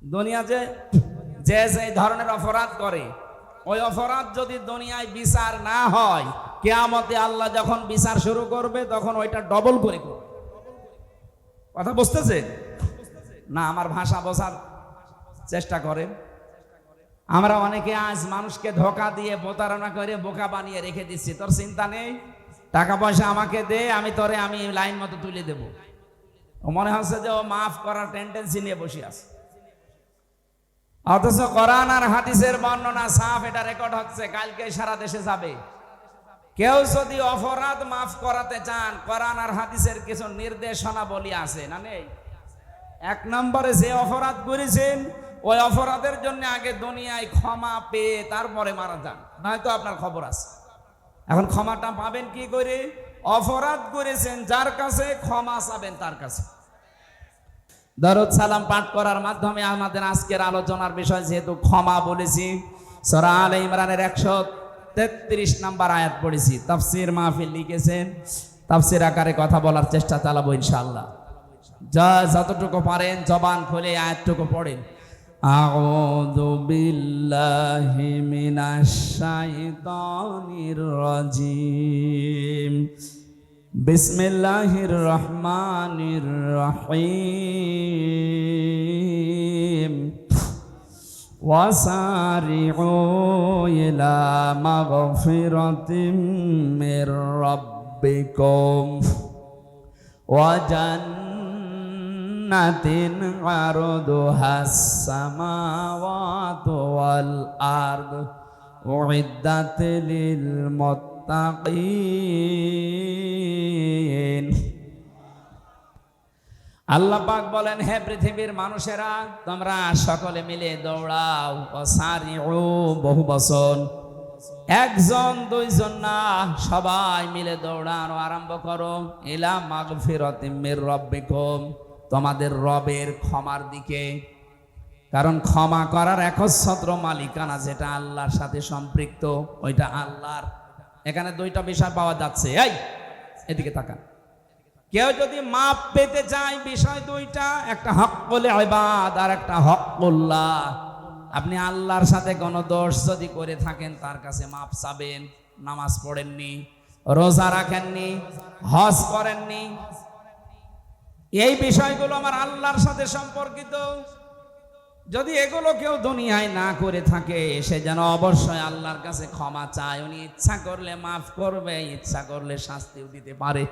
দুনিয়া যে যে যে ধরনের অপরাধ করে, ওই অপরাধ যদি দুনিয়ায় বিচার না হয়, কিয়ামতে আল্লাহ যখন বিচার শুরু করবে তখন ওইটা ডবল করে করবে। কথা বুঝতেছেন না? আমার ভাষা বোঝার চেষ্টা করেন। আমরা অনেকে আজ মানুষকে ধোঁকা দিয়ে প্রতারণা করে বোকা বানিয়ে রেখে দিচ্ছি। তোর চিন্তা নেই, টাকা পয়সা আমাকে দে, আমি লাইন মতো তুলে দেব। ও মনে হচ্ছে যে ও মাফ করার টেন্ডেন্সি নিয়ে বসে আছে, অথচ কোরআন আর হাদিসের বর্ণনা সাফ, এটা রেকর্ড হচ্ছে, কালকে সারা দেশে যাবে। কেউ যদি অপরাধ মাফ করাতে চান, কোরআন আর হাদিসের কিছু নির্দেশনা বলি আছে না নেই? এক নম্বরে, যে অপরাধ করেছেন ওই অপরাধের জন্য আগে দুনিয়ায় ক্ষমা পেয়ে তারপরে মারা যান, নয়তো আপনার খবর আছে। এখন ক্ষমাটা পাবেন কি করে? অপরাধ করেছেন যার কাছে, ক্ষমা চাবেন তার কাছে। দরুদ সালাম পাঠ করার মাধ্যমে আমাদের আজকের আলোচনার বিষয় যেহেতু ক্ষমা বলেছি, সূরা আলে ইমরানের 133 নম্বর আয়াত পড়েছি। তাফসীর মাহফিল লিখেছেন, তাফসীর আকারে কথা বলার চেষ্টা চালাবো ইনশাআল্লাহ। যতটুকু পারেন জবান খুলে আয়াতটুকু পড়েন। আউযু বিল্লাহি মিনাশ শাইতানির রাজিম। বিসমিল্লাহির রহমানির রহিম। ওয়াসারিউ ইলা মাগফিরাতিম মির রাব্বিকুম ওয়া জান্নাতিন আরদুহাস সামাওয়াতু ওয়াল আরদ উইদ্দাত লিল মুত্তাকিন। আল্লাহ পাক বলেন, হে পৃথিবীর মানুষেরা, তোমরা সকলে মিলে দৌড়াও। ওয়াসারিউ বহু বচন, একজন দুইজন না, সবাই মিলে দৌড়ানো আরম্ভ করো। ইলা মাগফিরাতিম মির রাব্বিকুম, তোমাদের রবের ক্ষমার দিকে। কারণ ক্ষমা করার একচ্ছত্র মালিকানা যেটা আল্লাহর সাথে সম্পৃক্ত, ওইটা আল্লাহর। এখানে দুইটা বিষয় পাওয়া যাচ্ছে। এই এদিকে তাকান। কেউ যদি মাপ পেতে চায়, বিষয় দুইটা, একটা হক্কুল ইবাদ আর একটা হক্কুল্লাহ। আপনি আল্লাহর সাথে কোনো দোষ যদি করে থাকেন, তার কাছে মাপ চাবেন। নামাজ পড়েননি, রোজা রাখেননি, হজ করেননি, এই বিষয়গুলো আমার আল্লাহর সাথে সম্পর্কিত। যদি এগুলো কেউ দুনিয়ায় না করে থাকে, সে যেন অবশ্যই আল্লাহর কাছে ক্ষমা চায়। উনি ইচ্ছা করলে মাফ করবে, ইচ্ছা করলে শাস্তিও দিতে পারে।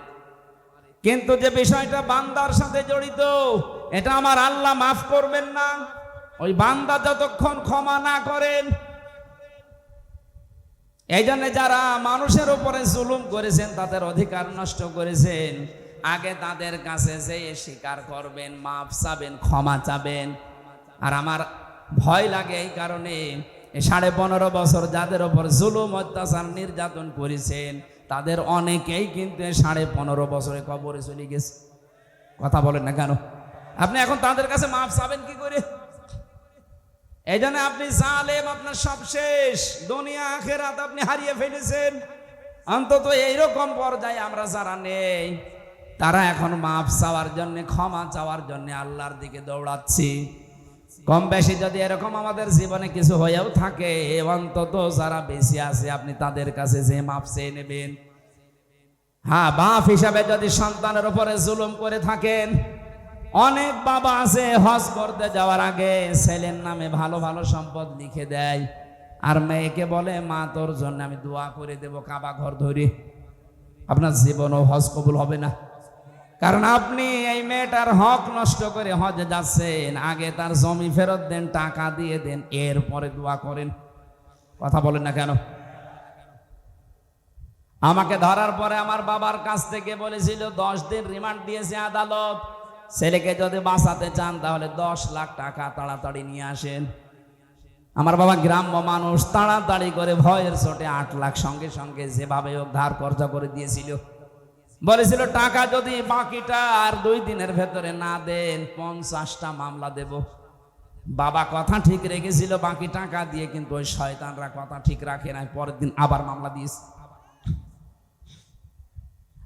কিন্তু যে বিষয়টা বান্দার সাথে জড়িত, এটা আমার আল্লাহ মাফ করবেন না ওই বান্দা যতক্ষণ ক্ষমা না করেন। এই জন্য যারা মানুষের উপরে জুলুম করেছেন, তাদের অধিকার নষ্ট করেছেন, আগে তাদের কাছে যেয়ে স্বীকার করবেন, মাফ চাবেন, ক্ষমা চাবেন। আর আমার ভয় লাগে এই কারণে, 15.5 বছর যাদের উপর জুলুম, অত্যাচার, নির্যাতন করেছেন, তাদের অনেকেই কিন্তু 15.5 বছরে কবরে চলে গেছে। কথা বলেন না কেন? আপনি এখন তাদের কাছে মাফ চাবেন কি করে? এই জন্য আপনি জালেম, আপনার সব শেষ, দুনিয়া আখিরাত আপনি হারিয়ে ফেলেছেন। অন্তত এইরকম পর্যায়ে আমরা যারা নেই, তারা এখন মাফ চাওয়ার জন্য, ক্ষমা চাওয়ার জন্য আল্লাহর দিকে দৌড়াচ্ছি। কম বেশি যদি এরকম আমাদের জীবনে কিছু হয়েও থাকে, অন্তত যারা বেশি আছে আপনি তাদের কাছে যে মাফ চেয়ে নেবেন। হ্যাঁ, বাপ হিসাবে যদি সন্তানের উপরে জুলুম করে থাকেন, অনেক বাবা আছে হজ করতে যাওয়ার আগে ছেলের নামে ভালো ভালো সম্পদ লিখে দেয়, আর মেয়েকে বলে, মা তোর জন্য আমি দোয়া করে দেব কাবা ঘর ধরে। আপনার জীবনও হজ কবুল হবে না, কারণ আপনি এই মেয়েটার হক নষ্ট করে হজে যাচ্ছেন। আগে তার জমি ফেরত দেন, টাকা দিয়ে দেন, এরপরে দোয়া করেন। কথা বলেন না কেন? আমাকে ধরার পরে আমার বাবার কাছ থেকে বলেছিল 10 দিন রিমান্ড দিয়েছে আদালত, ছেলেকে যদি বাঁচাতে চান তাহলে 10 লাখ টাকা তাড়াতাড়ি নিয়ে আসেন। আমার বাবা গ্রাম্য মানুষ, তাড়াতাড়ি করে ভয়ের চোটে 8 লাখ সঙ্গে সঙ্গে যেভাবে হোক ধার কর্জ করে দিয়েছিল। বলেছিল টাকা যদি বাকিটা আর 2 দিনের ভেতরে না দেন 50টা মামলা দেব। বাবা কথা ঠিক রেখেছিল বাকি টাকা দিয়ে, কিন্তু ওই শয়তানরা কথা ঠিক রাখে না, পরের দিন আবার মামলা দিয়েছে।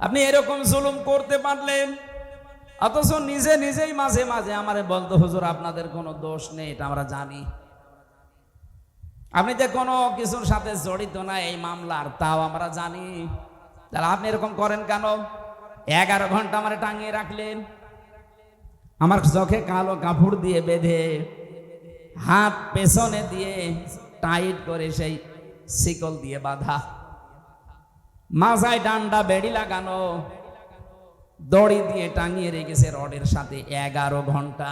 আপনি এরকম জুলুম করতে পারলেন, অথচ নিজে নিজেই মাঝে মাঝে আমারে বলতো, হুজুর আপনাদের কোনো দোষ নেই, এটা আমরা জানি, আপনি যে কোনো কিছুর সাথে জড়িত না এই মামলার, তাও আমরা জানি, তাহলে আপনি এরকম করেন কেন? 11 ঘন্টা আমারে টাঙিয়ে রাখলেন, আমার চোখে কালো কাপড় দিয়ে বেঁধে, হাত পেছনে দিয়ে টাইট করে সেই শিকল দিয়ে বাঁধা, মাথায় ডান্ডা বেড়ি লাগানো, দড়ি দিয়ে টাঙিয়ে রেখেছে রডের সাথে 11 ঘন্টা।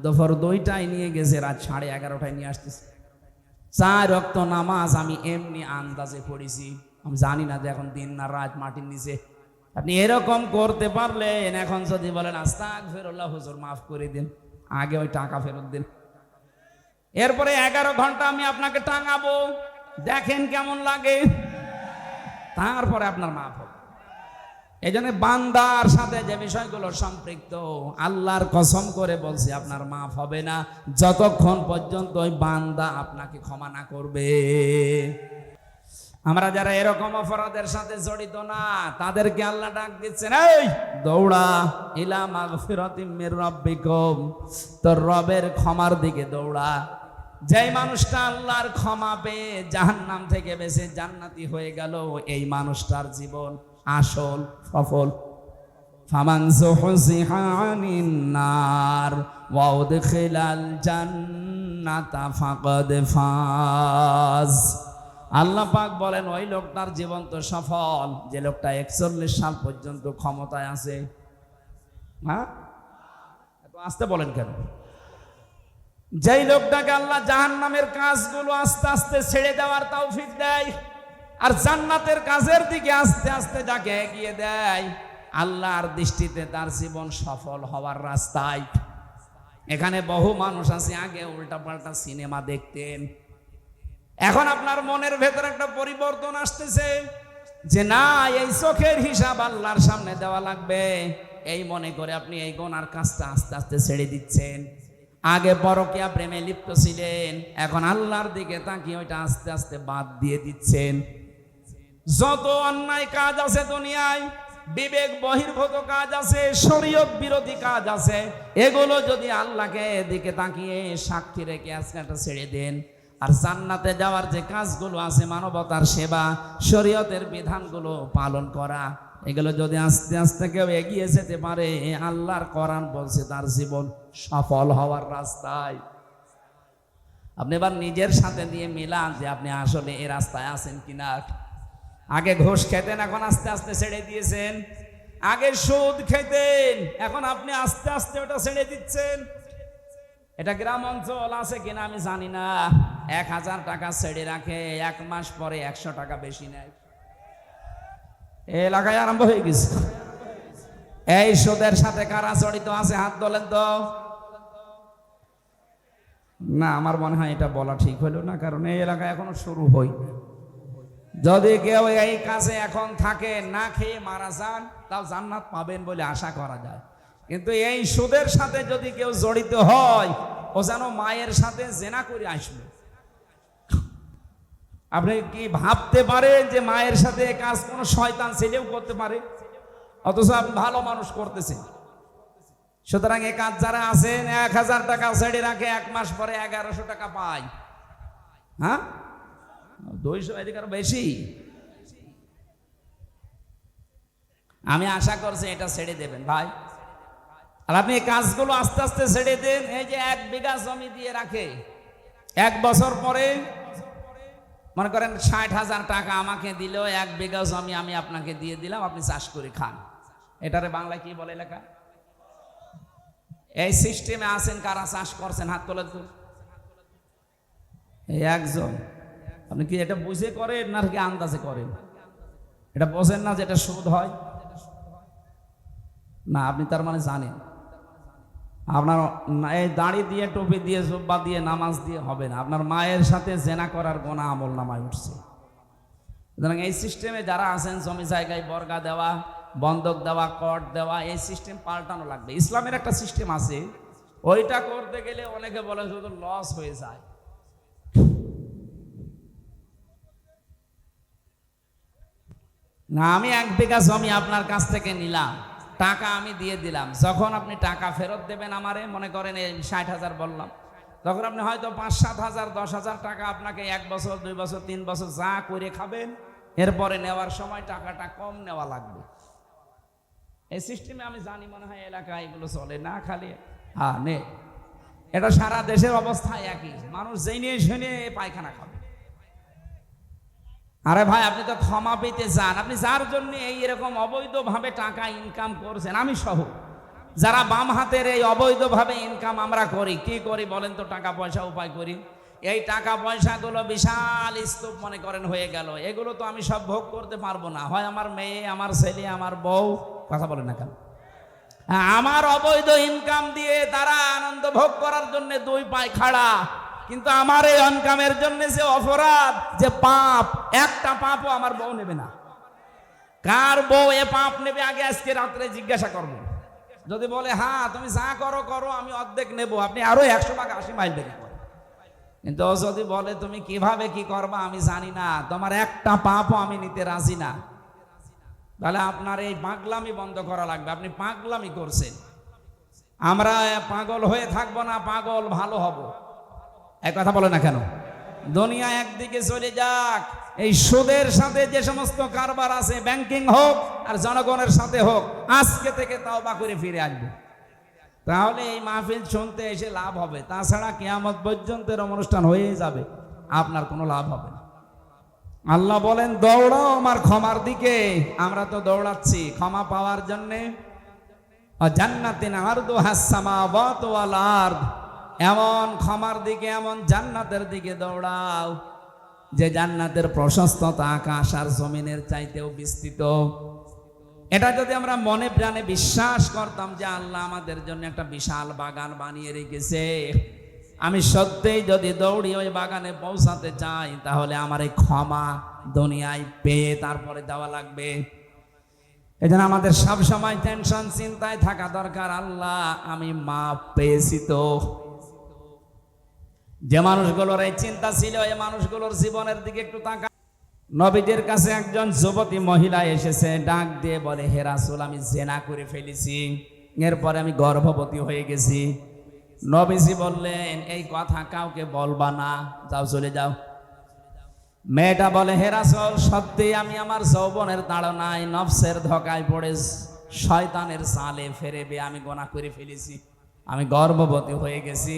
দুপুর 2টায় নিয়ে গেছে, রাত 11:30টায় নিয়ে আসতেছে। 4 ওয়াক্ত নামাজ আমি এমনি আন্দাজে পড়েছি, আমি জানি না যে এখন দিন না রাত মাটির নিচে। আপনি এরকম করতে পারলেন, এখন যদি বলেন আস্তাগফিরুল্লাহ হুজুর মাফ করে দিন, আগে ওই টাকা ফেরত দিন। এরপরে 11 ঘন্টা আমি আপনাকে টাঙাবো, দেখেন কেমন লাগে, তারপরে আপনার মাফ হবে। এই জন্য বান্দার সাথে যে বিষয়গুলো সম্পৃক্ত, আল্লাহর কসম করে বলছি আপনার মাফ হবে না যতক্ষণ পর্যন্ত ওই বান্দা আপনাকে ক্ষমা না করবে। আমরা যারা এরকম অপরাধের সাথে জড়িত না, তাদেরকে আল্লাহ ডাক দিচ্ছেন, এই দৌড়া ইলা মাগফিরাতিম মির রাব্বিকুম, তোর রবের ক্ষমার দিকে দৌড়া। যেই মানুষটা আল্লাহর ক্ষমা পেয়ে জাহান্নাম থেকে বেঁচে জান্নাতি হয়ে গেল, এই মানুষটার জীবন আসল সফল। ফামান যুহজিহা আনিন নার ওয়া উদখিলাল জান্নাতা ফাকাদ ফাজ। আল্লাহ পাক বলেন, ওই লোকটার জীবন তো সফল যে লোকটা 41 সাল পর্যন্ত ক্ষমতায় আছে। হ্যাঁ, এত আস্তে বলেন কেন? যেই লোকটাকে আল্লাহ জাহান্নামের কাজগুলো আস্তে আস্তে ছেড়ে দেওয়ার তৌফিক দেয়, আর জান্নাতের কাজের দিকে আস্তে আস্তে যাকে এগিয়ে দেয়, আল্লাহর দৃষ্টিতে তার জীবন সফল হওয়ার রাস্তায়। এখানে বহু মানুষ আছে, আগে উল্টাপাল্টা সিনেমা দেখতেন, এখন আপনার মনের ভেতরে একটা পরিবর্তন আসতেছে যে না, এই চোখের হিসাব আল্লাহর সামনে দেওয়া লাগবে, এই মনে করে আপনি এই গুনার কাজটা আস্তে আস্তে ছেড়ে দিচ্ছেন। আগে পরকীয়া প্রেমে লিপ্ত ছিলেন, এখন আল্লাহর দিকে তাকিয়ে ওইটা আস্তে আস্তে বাদ দিয়ে দিচ্ছেন। যত অন্যায় কাজ আছে দুনিয়ায়, বিবেক বহির্ভূত কাজ আছে, শরীয়ত বিরোধী কাজ আছে, এগুলো যদি আল্লাহকে দিকে তাকিয়ে সাক্ষী রেখে আজকে একটা ছেড়ে দেন, আর জান্নাতে যাওয়ার যে কাজগুলো আছে, মানবতার সেবা, শরীয়তের বিধানগুলো পালন করা, এগুলো যদি আস্তে আস্তে কেউ এগিয়ে যেতে পারে, আল্লাহর কোরআন বলছে তার জীবন সফল হওয়ার রাস্তায়। আপনি এবার নিজের সাথে দিয়ে মিলান যে আপনি আসলে এই রাস্তায় আছেন কিনা। আগে ঘুষ খেতেন, এখন আস্তে আস্তে ছেড়ে দিয়েছেন। আগে সুদ খেতেন, এখন আপনি আস্তে আস্তে ওটা ছেড়ে দিচ্ছেন। এটা গ্রাম অঞ্চল আছে কিনা আমি জানি না, 1000 টাকা ছেড়ে রাখে, 1 মাস পরে 100 টাকা বেশি নেয়। এলাকায় আরম্ভ হয়ে গেছে। এই সুদের সাথে কারা জড়িত আছে হাত তোলেন তো। না, আমার মনে হয় এটা বলা ঠিক হলো না, কারণ এই এলাকায় এখনো শুরু হয়নি। যদি কেউ এই কাজে এখন থাকে, না খেয়ে মারা যান, তাও জান্নাত পাবেন বলে আশা করা যায়। কিন্তু এই সুদের সাথে যদি কেউ জড়িত হয়, ও যেন মায়ের সাথে জেনা করে আসবে। আপনি কি ভাবতে পারেন যে মায়ের সাথে কাজ কোনো শয়তান ছেলেও করতে পারে? অথচ আপনি ভালো মানুষ করতেছেন। সুতরাং এই কাজ যারা আছেন, 1000 টাকা ছেড়ে রাখে, 1 মাস পরে 1100 টাকা পায়। হ্যাঁ, 200 এদিকে আরো বেশি। আমি আশা করছি এটা ছেড়ে দেবেন ভাই। আর আপনি এই কাজগুলো আস্তে আস্তে ছেড়ে দেন। এই যে 1 বিঘা জমি দিয়ে রাখে, 1 বছর পরে মনে করেন 60,000 টাকা আমাকে দিল, 1 বিঘা জমি আমি আপনাকে দিয়ে দিলাম, আপনি চাষ করে খান। এটারে বাংলায় কি বলে লেখা? এই সিস্টেমে আছেন কারা চাষ করছেন হাত তোলেন তো। এই একজন। আপনি কি এটা বুঝে করেন না কি আন্দাজে করেন? এটা বোঝেন না যে এটা সুদ হয় না? আপনি তার মানে জানেন। আপনার এই দাড়ি দিয়ে, টুপি দিয়ে, জুব্বা দিয়ে, নামাজ দিয়ে হবে না। আপনার মায়ের সাথে জেনা করার গোনা আমল নামায় উঠছে। সুতরাং এই সিস্টেমে যারা আছেন, জমি জায়গায় বর্গা দেওয়া, বন্ধক দেওয়া, কর দেওয়া, এই সিস্টেম পাল্টানো লাগবে। ইসলামের একটা সিস্টেম আছে, ওইটা করতে গেলে অনেকে বলে শুধু লস হয়ে যায়। না, আমি 1 বিঘা জমি আপনার কাছ থেকে নিলাম, টাকা আমি দিয়ে দিলাম, যখন আপনি টাকা ফেরত দেবেন আমারে, মনে করেন এই 60,000 বললাম, তখন আপনি হয়তো 5-7,000 10,000 টাকা আপনাকে 1 বছর 2 বছর 3 বছর যা করে খাবেন, এরপরে নেওয়ার সময় টাকাটা কম নেওয়া লাগবে। এই সিস্টেমে আমি জানি মনে হয় এলাকায় এগুলো চলে না, খালি হ্যাঁ নে, এটা সারা দেশের অবস্থা একই, মানুষ যেই নিয়ে শুনে পায়খানা খাবে। আরে ভাই, আপনি তো ক্ষমা পেতে চান, আপনি যার জন্য এই এরকম অবৈধভাবে টাকা ইনকাম করছেন, আমি সহ যারা বাম হাতের এই অবৈধভাবে ইনকাম আমরা করি, কি করি বলেন তো? টাকা পয়সা উপায় করি। এই টাকা পয়সাগুলো বিশাল স্তূপ মনে করেন হয়ে গেল, এগুলো তো আমি সব ভোগ করতে পারবো না। হয় আমার মেয়ে, আমার ছেলে, আমার বউ, কথা বলেন না কেন, আমার অবৈধ ইনকাম দিয়ে তারা আনন্দ ভোগ করার জন্য 2 পায়ে খাড়া, কিন্তু আমার এই ইনকামের জন্য যে অপরাধ, যে পাপ, একটা পাপও আমার বউ নেবে না। কার বউ এ পাপ নেবে আগে আজকে রাত্রে জিজ্ঞাসা করবো। যদি বলে হ্যাঁ তুমি যা করো করো, আমি অর্ধেক নেব, আপনি আরো 100 ভাগ 80 মাইল বেরিয়ে পড়েন। কিন্তু ও যদি বলে তুমি কিভাবে কি করবা আমি জানি না, তোমার একটা পাপও আমি নিতে রাজি না, তাহলে আপনার এই পাগলামি বন্ধ করা লাগবে। আপনি পাগলামি করছেন, আমরা পাগল হয়ে থাকবো না, পাগল ভালো হব। এক কথা বলে না কেন? দুনিয়া একদিকে চলে যাক, এই সুদের সাথে যে সমস্ত কারবার আছে, ব্যাংকিং হোক আর জনগণের সাথে হোক, আজকে থেকে তাওবা করে ফিরে আসবে, তাহলে এই মাহফিল শুনতে এসে লাভ হবে। তাছাড়া কিয়ামত পর্যন্তের অনুষ্ঠান হয়ে যাবে, আপনার কোনো লাভ হবে না। আল্লাহ বলেন দৌড়াও আমার ক্ষমার দিকে। আমরা তো দৌড়াচ্ছি ক্ষমা পাওয়ার জন্যে। জান্নাতিন আরদুহাস সামাওয়াতু ওয়াল আরদ, এমন ক্ষমার দিকে, এমন জান্নাতের দিকে দৌড়াও যে জান্নাতের প্রশস্ততা আকাশ আর জমিনের চাইতেও বিস্তৃত। এটা যদি আমরা মনে প্রাণে বিশ্বাস করতাম যে আল্লাহ আমাদের জন্য একটা বিশাল বাগান বানিয়ে রেখেছে, আমি সত্যিই যদি দৌড়ি ওই বাগানে পৌঁছাতে চাই, তাহলে আমার এই ক্ষমা দুনিয়ায় পেয়ে তারপরে দেওয়া লাগবে। এই জন্য আমাদের সব সময় টেনশন চিন্তায় থাকা দরকার, আল্লাহ আমি মাপ পেয়েছি তো। যে মানুষগুলোর এই চিন্তা ছিল, এই মানুষগুলোর জীবনের দিকে একটু তাকা। নবীদের কাছে একজন যুবতী মহিলা এসেছে, ডাক দিয়ে বলে হে রাসূল, আমি জেনা করে ফেলেছি, এরপরে আমি গর্ভবতী হয়ে গেছি। নবীজি বললেন এই কথা কাউকে বলবা না, যাও চলে যাও। মেয়েটা বলে হে রাসূল, সত্যি আমি আমার যৌবনের তাড়নায় নফসের ধোঁকায় পড়ে শয়তানের চালে ফেরেবে আমি গুনাহ করে ফেলেছি, আমি গর্ভবতী হয়ে গেছি,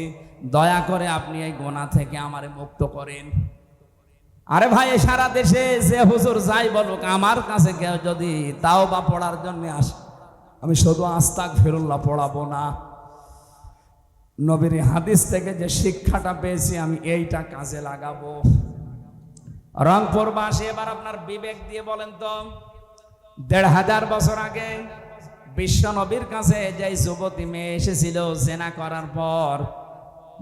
দয়া করে আপনি এই গুনাহ থেকে আমারে মুক্ত করেন। আরে ভাই, সারা দেশে যে হুজুর যাই বলুক, আমার কাছে কেউ যদি তাওবা পড়ার জন্য আসে, আমি শুধু আস্তাগফিরুল্লাহ পড়াবো না, নবীর হাদিস থেকে যে শিক্ষাটা পেয়েছি আমি এইটা কাজে লাগাবো। রংপুরবাসী এবার আপনার বিবেক দিয়ে বলেন তো, ১৫০০ বছর আগে বিশ্ব নবীর কাছে যে যুবতী মেয়ে এসেছিল জেনা করার পর,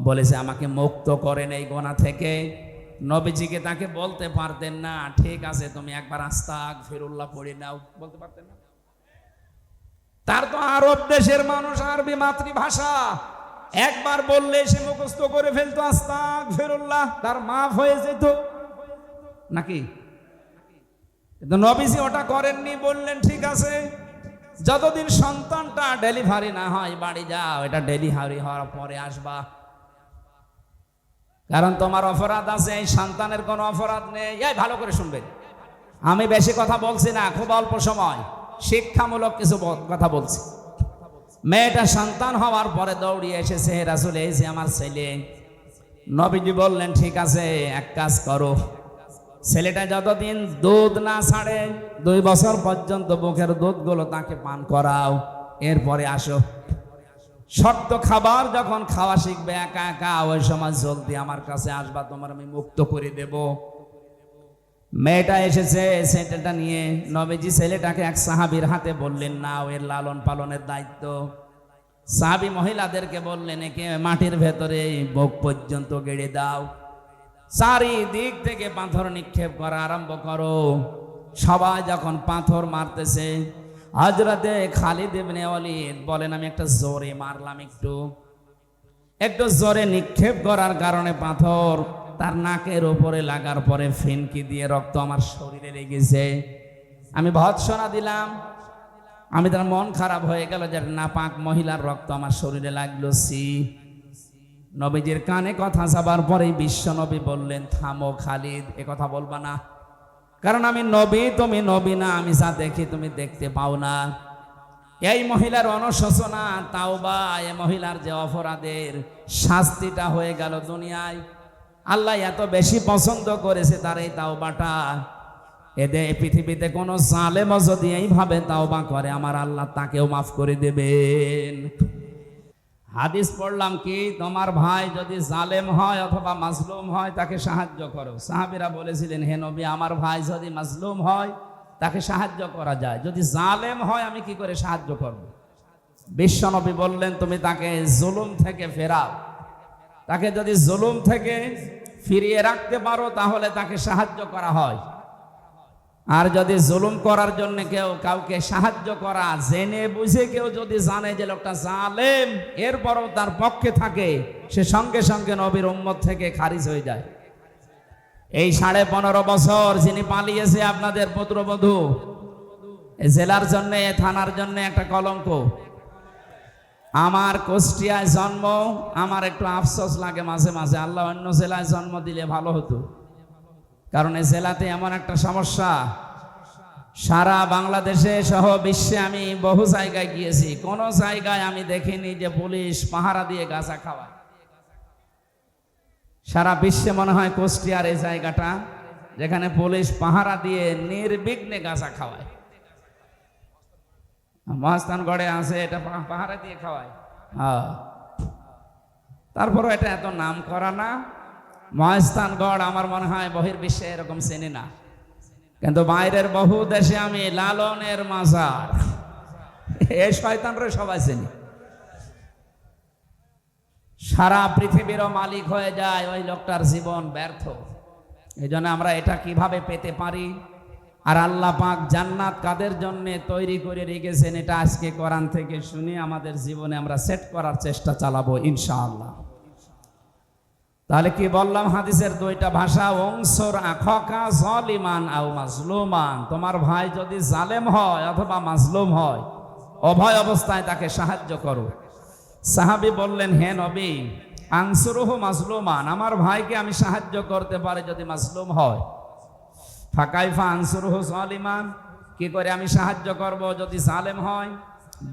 বলেছে আমাকে মুক্ত করেন এই গুনাহ থেকে, নবীজিকে তাকে বলতে পারতেন না ঠিক আছে তুমি একবার আস্তাগফিরুল্লাহ পড়ে নাও, বলতে পারতেন না? তার তো আরব দেশের মানুষ, আরবি মাতৃভাষা, একবার বললে সে মুখস্থ করে ফেলতো আস্তাগফিরুল্লাহ, তার মাফ হয়ে যেত নাকি? কিন্তু নবীজি ওটা করেননি, বললেন ঠিক আছে যতদিন সন্তানটা ডেলিভারি না হয় বাড়ি যাও, এটা ডেলিভারি হওয়ার পরে আসবা, কারণ তোমার অপরাধ আছে, এই সন্তানের কোনো অপরাধ নেই। এই ভালো করে শুনবেন, আমি বেশি কথা বলছি না, খুব অল্প সময় শিক্ষামূলক কিছু কথা বলছি। মেয়েটা সন্তান হওয়ার পরে দৌড়িয়ে এসেছে, হে রাসূল এই যে আমার ছেলে। নবীজি বললেন ঠিক আছে এক কাজ করো, ছেলেটা যতদিন দুধ না ছাড়ে 2 বছর পর্যন্ত বুকের দুধগুলো তাকে পান করাও, এরপরে আসো। শক্ত খাবার যখন খাওয়া শিখবে একা একা, ওই সময় জলদি আমার কাছে আসবা, তোমার আমি মুক্ত করে দেব। মেয়েটা এসেছে ছেলেটা নিয়ে, নবীজি ছেলেটাকে এক সাহাবীর হাতে বললেন না, এর লালন পালনের দায়িত্ব। সাহাবী মহিলাদেরকে বললেন একে মাটির ভেতরে বুক পর্যন্ত গেড়ে দাও, চারিদিক থেকে পাথর নিক্ষেপ করা আরম্ভ করো। সবাই যখন পাথর মারতেছে, হযরতে খালিদ ইবনে ওয়ালিদ বলেন আমি একটা জোরে মারলাম, একটু জোরে নিক্ষেপ করার কারণে পাথর তার নাকের উপরে লাগার পরে ফিনকি দিয়ে রক্ত আমার শরীরে লেগেছে। আমি ভৎসনা দিলাম, আমি তার মন খারাপ হয়ে গেল যে নাপাক মহিলার রক্ত আমার শরীরে লাগলো। নবীজির কানে কথা যাবার পরেই বিশ্ব নবী বললেন, থামো খালিদ, এ কথা বলবা না, কারণ আমি নবী, তুমি নবী না, আমি যা দেখি তুমি দেখতে পাও না। এই মহিলার অনুশোচনা, তাওবা, এই মহিলার যে অপরাধের শাস্তিটা হয়ে গেল দুনিয়ায়, আল্লাহ এত বেশি পছন্দ করেছে তার এই তাওবাটা। এদের পৃথিবীতে কোনো জালেম যদি এইভাবে তাওবা করে, আমার আল্লাহ তাকেও মাফ করে দেবেন। হাদিস পড়লাম কি, তোমার ভাই যদি জালেম হয় অথবা মাজলুম হয় তাকে সাহায্য করো। সাহাবীরা বলেছিলেন, হে নবী, আমার ভাই যদি মাজলুম হয় তাকে সাহায্য করা যায়, যদি জালেম হয় আমি কি করে সাহায্য করব? বিশ্ব নবী বললেন, তুমি তাকে জুলুম থেকে ফেরাও। তাকে যদি জুলুম থেকে ফিরিয়ে রাখতে পারো তাহলে তাকে সাহায্য করা হয়। আর যদি জুলুম করার জন্য কেউ কাউকে সাহায্য করা, জেনে বুঝে কেউ যদি জানে যে লোকটা জালেম, এরপরও তার পক্ষে থাকে, সে সঙ্গে সঙ্গে নবীর উম্মত থেকে খারিজ হয়ে যায়। এই 15.5 বছর যিনি পালিয়েছে, আপনাদের পুত্রবধূ, জেলার জন্য, থানার জন্য একটা কলঙ্ক। আমার কুষ্টিয়ায় জন্ম, আমার একটু আফসোস লাগে মাঝে মাঝে, আল্লাহ অন্য জেলায় জন্ম দিলে ভালো হতো। কারণ এই জেলাতে এমন একটা সমস্যা, সারা বাংলাদেশে সহ বিশ্বে আমি বহু জায়গায় গিয়েছি, কোন জায়গায় আমি দেখিনি যে পুলিশ পাহারা দিয়ে গাঁজা খাওয়ায়। সারা বিশ্বে মনে হয় কুষ্টিয়ার এই জায়গাটা যেখানে পুলিশ পাহারা দিয়ে নির্বিঘ্নে গাঁজা খাওয়ায়। মহাস্থানগড়ে আছে, এটা পাহারা দিয়ে খাওয়ায়। তারপরও এটা এত নাম করা না। মহাস্থানগড় আমার মনে হয় বহির্বিশ্বে এরকম চেনে না, কিন্তু বাইরের বহু দেশে আমি লালনের মাজার, এই শয়তানরা সবাই চেনি। সারা পৃথিবীরও মালিক হয়ে যায়, ওই লোকটার জীবন ব্যর্থ। এই জন্য আমরা এটা কিভাবে পেতে পারি, আর আল্লাহ পাক জান্নাত কাদের জন্য তৈরি করে রেখেছেন, এটা আজকে কোরআন থেকে শুনে আমাদের জীবনে আমরা সেট করার চেষ্টা চালাবো ইনশাআল্লাহ। তাহলে কি বললাম, হাদিসের দুইটা ভাষা, অংসর আখকা জালিমান আও মাজলুমান, তোমার ভাই যদি জালেম হয় অথবা মাজলুম হয়, উভয় অবস্থায় তাকে সাহায্য করো। সাহাবী বললেন, হে নবী, আনসুরুহু মাজলুমান, আমার ভাইকে আমি সাহায্য করতে পারি যদি মাজলুম হয়। ফাকাইফা আনসুরুহু জালিমান, কি করে আমি সাহায্য করব যদি জালেম হয়?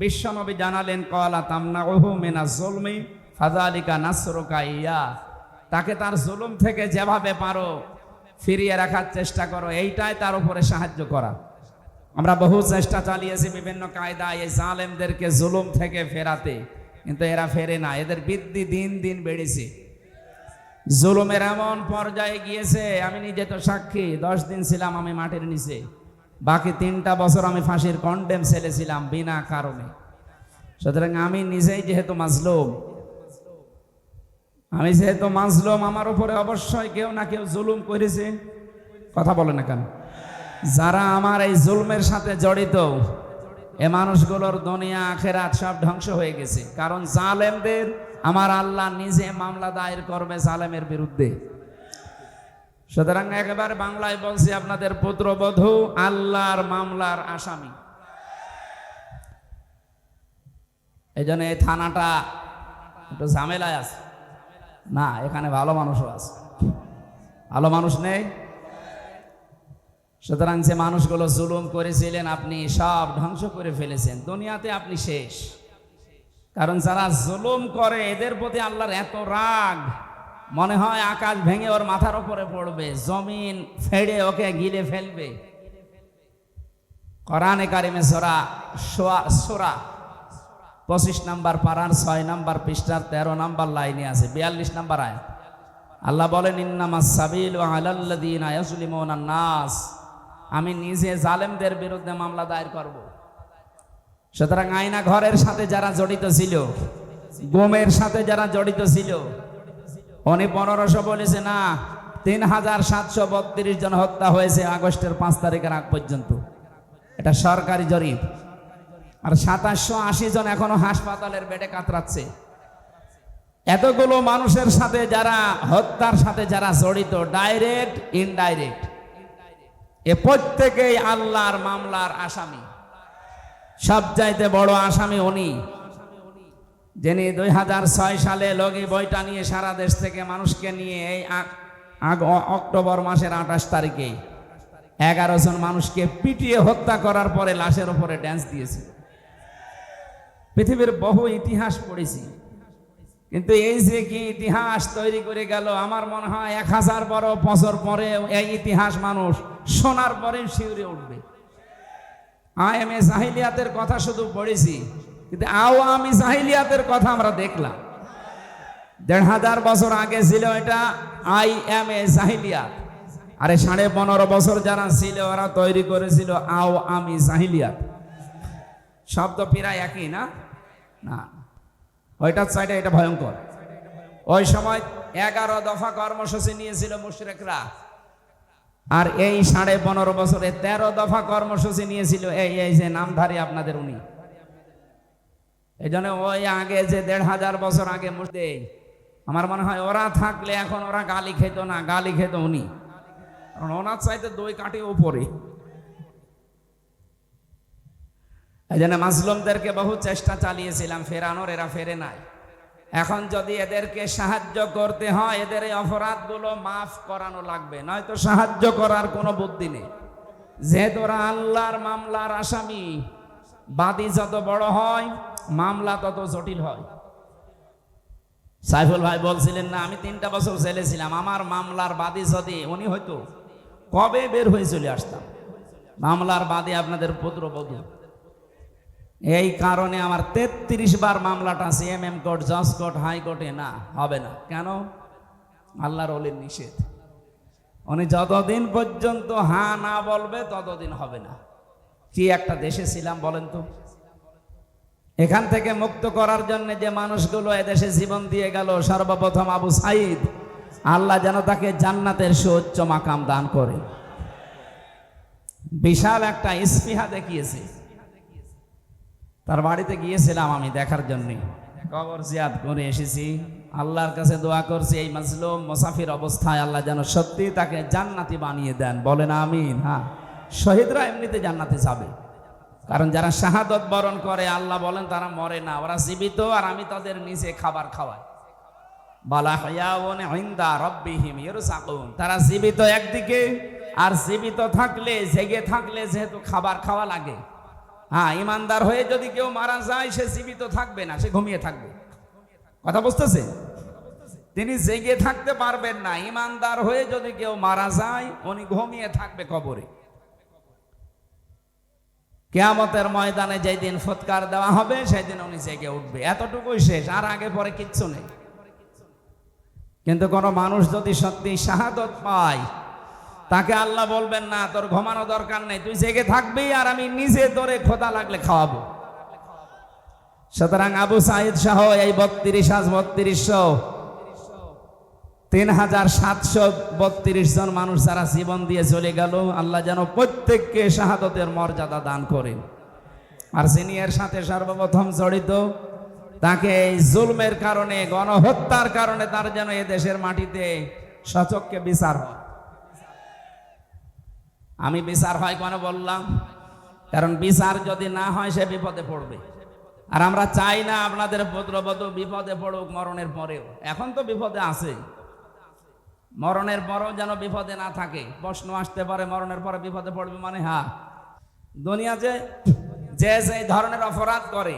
বিশ্ব নবী জানালেন, ক্বালা তামনাউহু মিনাজ যুলমি ফাযালিকা নাসরুকা ইয়া, তাকে তার জুলুম থেকে যেভাবে পারো ফিরিয়ে রাখার চেষ্টা করো, এইটাই তার উপরে সাহায্য করা। আমরা বহু চেষ্টা চালিয়েছি বিভিন্ন কায়দায় এই জালেমদেরকে জুলুম থেকে ফেরাতে, কিন্তু এরা ফেরে না, এদের বৃদ্ধি দিন দিন বেড়েছে। জুলুমের এমন পর্যায়ে গিয়েছে, আমি নিজে তো সাক্ষী, 10 দিন ছিলাম আমি মাটির নিচে, বাকি 3টা বছর আমি ফাঁসির কন্ডেম সেলে ছিলাম বিনা কারণে। সুতরাং আমি নিজেই যেহেতু মাজলুম, আমার উপরে অবশ্যই কেউ না কেউ জুলুম করেছে। কথা বলে না কেন? যারা আমার এই জুলমের সাথে জড়িত, এ মানুষগুলোর দুনিয়া আখিরাত সব ধ্বংস হয়ে গেছে। কারণ জালেমদের আমার আল্লাহ নিজে মামলা দায়ের করবে জালেমের বিরুদ্ধে। সুতরাং একেবারে বাংলায় বলছি, আপনাদের পুত্রবধূ আল্লাহর মামলার আসামি। এই জন্য এই থানাটা একটু ঝামেলায় আছে। না, এখানে ভালো মানুষও আছে, ভালো মানুষ নেই। সুতরাং যে মানুষগুলো জুলুম করেছিলেন আপনি সব ধ্বংস করে ফেলেছেন, দুনিয়াতে আপনি শেষ। কারণ যারা জুলুম করে এদের প্রতি আল্লাহর এত রাগ, মনে হয় আকাশ ভেঙে ওর মাথার উপরে পড়বে, জমিন ফেড়ে ওকে গিলে ফেলবে। কোরআনে কারিমে সূরা 25 নম্বর পারার 6 নম্বর পৃষ্ঠার 13 নম্বর লাইনে আছে, 42 নম্বর আয়াত। আল্লাহ বলেন, ইন্নামাস সাবিলু আলাল্লাযীনা ইয়াজলিমুনান নাস, আমি নিজে জালেমদের বিরুদ্ধে মামলা দায়ের করব। সুতরাং আয়না ঘরের সাথে যারা জড়িত ছিল, গুমের সাথে যারা জড়িত ছিল, উনি 1500 বলেছে না, 3732 জন হত্যা হয়েছে আগস্টের 5 তারিখের আগ পর্যন্ত। এটা সরকারি জরিপ। আর 2780 জন এখনো হাসপাতালের বেডে কাতরাচ্ছে। এতগুলো মানুষের সাথে যারা হত্যার সাথে যারা জড়িত, ডাইরেক্ট ইনডাইরেক্ট, এ প্রত্যেকেই আল্লাহর মামলার আসামি। সবচাইতে বড় আসামি উনি, যিনি 2006 সালে লগি বইটা নিয়ে সারা দেশ থেকে মানুষকে নিয়ে এই অক্টোবর মাসের 28 তারিখে 11 জন মানুষকে পিটিয়ে হত্যা করার পরে লাশের উপরে ড্যান্স দিয়েছে। পৃথিবীর বহু ইতিহাস পড়েছি, কিন্তু এই যে কি ইতিহাস তৈরি করে গেল, আমার মনে হয় 1000 বছর পরে এই ইতিহাস মানুষ শোনার পরে শিউরে উঠবে। আইএমএ জাহিলিয়াতের কথা শুধু পড়েছি, কিন্তু আওয়ামী জাহিলিয়াতের কথা আমরা দেখলাম। 1500 বছর আগে ছিল এটা আইএমএ জাহিলিয়াত, আরে 15.5 বছর যারা ছিল ওরা তৈরি করেছিল আওয়ামী জাহিলিয়াত। শব্দ প্রায় একই না? না, ওইটার চাইটা এটা ভয়ঙ্কর। ওই সময় 11 দফা কর্মসূচি নিয়েছিল মুশরিকরা, আর এই 15.5 বছরে 13 দফা কর্মসূচি নিয়েছিল এই যে নামধারী আপনাদের উনি। এই জন্য ওই আগে যে 1500 বছর আগে মুশরিক, আমার মনে হয় ওরা থাকলে এখন ওরা গালি খেত না, গালি খেত উনি, কারণ ওনার চাইতে 2 কাঠি উপরে। এই জন্য মাজলুমদেরকে বহু চেষ্টা চালিয়েছিলাম ফেরানোর, এরা ফেরে নাই। এখন যদি এদেরকে সাহায্য করতে হয়, এদের এই অপরাধগুলো মাফ করানো লাগবে, নয়তো সাহায্য করার কোনো বুদ্ধি নেই। যেহেতু ওরা আল্লাহর মামলার আসামি, বাদী যত বড় হয় মামলা তত জটিল হয়। সাইফুল ভাই বলছিলেন না, আমি 3টা বছর জেলে ছিলাম, আমার মামলার বাদী যদি উনি হয়তো কবে বের হয়ে চলে আসতাম। মামলার বাদী আপনাদের পুত্রবধূ। এই কারণে আমার 33 বার মামলাটা সিএমএম কোর্ট, জজ কোর্ট, হাইকোর্টে না, হবে না। কেন? আল্লাহর ওলির নিষেধ। উনি যতদিন পর্যন্ত হ্যাঁ না বলবে ততদিন হবে না। কি একটা দেশে ছিলাম বলেন তো। এখান থেকে মুক্ত করার জন্য যে মানুষগুলো এদেশে জীবন দিয়ে গেল, সর্বপ্রথম আবু সাইদ, আল্লাহ যেন তাকে জান্নাতের সুউচ্চ মাকাম দান করে। বিশাল একটা ইস্পিহা দেখিয়েছে। তার বাড়িতে গিয়েছিলাম আমি দেখার জন্য, কবর জিয়ারত করে এসেছি। আল্লাহর কাছে দোয়া করছি এই মাজলুম মুসাফির অবস্থায় আল্লাহ যেন সত্যি তাকে জান্নাতি বানিয়ে দেন, বলেন আমিন। হ্যাঁ, শহীদরা এমনিতে জান্নাতে যাবে, কারণ যারা শাহাদত বরণ করে আল্লাহ বলেন তারা মরে না, ওরা জীবিত, আর আমি তাদের নিচে খাবার খাওয়াই। বালা হায়াউন ইনদা রাব্বিহিম ইরসাকুন, তারা জীবিত একদিকে, আর জীবিত থাকলে, জেগে থাকলে যেহেতু খাবার খাওয়া লাগে। হ্যাঁ, ইমানদার হয়ে যদি কেউ মারা যায় সে জীবিত থাকবে না, সে ঘুমিয়ে থাকবে। কথা বুঝতেছে? তিনি জেগে থাকতে পারবেন না। ইমানদার হয়ে যদি কেউ মারা যায় উনি ঘুমিয়ে থাকবে কবরে। কিয়ামতের ময়দানে যেই দিন ফুৎকার দেওয়া হবে সেই দিন উনি জেগে উঠবে, এতটুকুই শেষ, আর আগে পরে কিচ্ছু নেই। কিন্তু কোনো মানুষ যদি সত্যি শাহাদত পায়, তাকে আল্লাহ বলবেন না তোর ঘুমানো দরকার নেই, তুই জেগে থাকবি, আর আমি নিজে তোরে খোদা লাগলে খাওয়াবো। সুতরাং আবু সাইদ সহ এই 3732 জন মানুষ যারা জীবন দিয়ে চলে গেল, আল্লাহ যেন প্রত্যেককে শাহাদতের মর্যাদা দান করেন। আর যিনি এর সাথে সর্বপ্রথম জড়িত, তাকে এই জুলমের কারণে, গণহত্যার কারণে তার যেন এ দেশের মাটিতে সচক্ষে বিচার হয়। আমি বিচার হয় কেন বললাম? কারণ বিচার যদি না হয় সে বিপদে পড়বে, আর আমরা চাই না আপনাদের পুত্রবধূ বিপদে পড়ুক মরণের পরেও। এখন তো বিপদে আছে, মরণের পরেও যেন বিপদে না থাকে। প্রশ্ন আসতে পারে মরণের পরে বিপদে পড়বে মানে? হ্যাঁ, দুনিয়া যে যে ধরনের অপরাধ করে,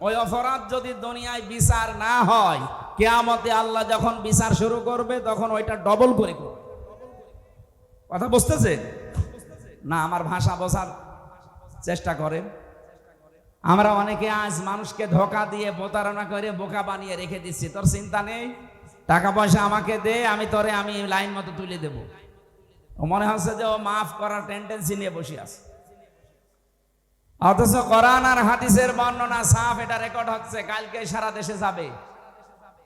ওই অপরাধ যদি দুনিয়ায় বিচার না হয়, কিয়ামতে আল্লাহ যখন বিচার শুরু করবে তখন ওইটা ডবল করে করবে। কথা বুঝতেছে না? আমার ভাষা বোঝার চেষ্টা করেন। আমরা অনেকে আজ মানুষকে ধোঁকা দিয়ে, প্রতারণা করে বোকা বানিয়ে রেখে দিচ্ছি। তোর চিন্তা নেই, টাকা পয়সা আমাকে দে, আমি লাইন মতো তুলে দেব। ও মনে হচ্ছে যে ও মাফ করার টেন্ডেন্সি নিয়ে বসে আছে। অথচ কোরআন আর হাদিসের বর্ণনা সাফ, এটা রেকর্ড হচ্ছে, কালকে সারা দেশে যাবে।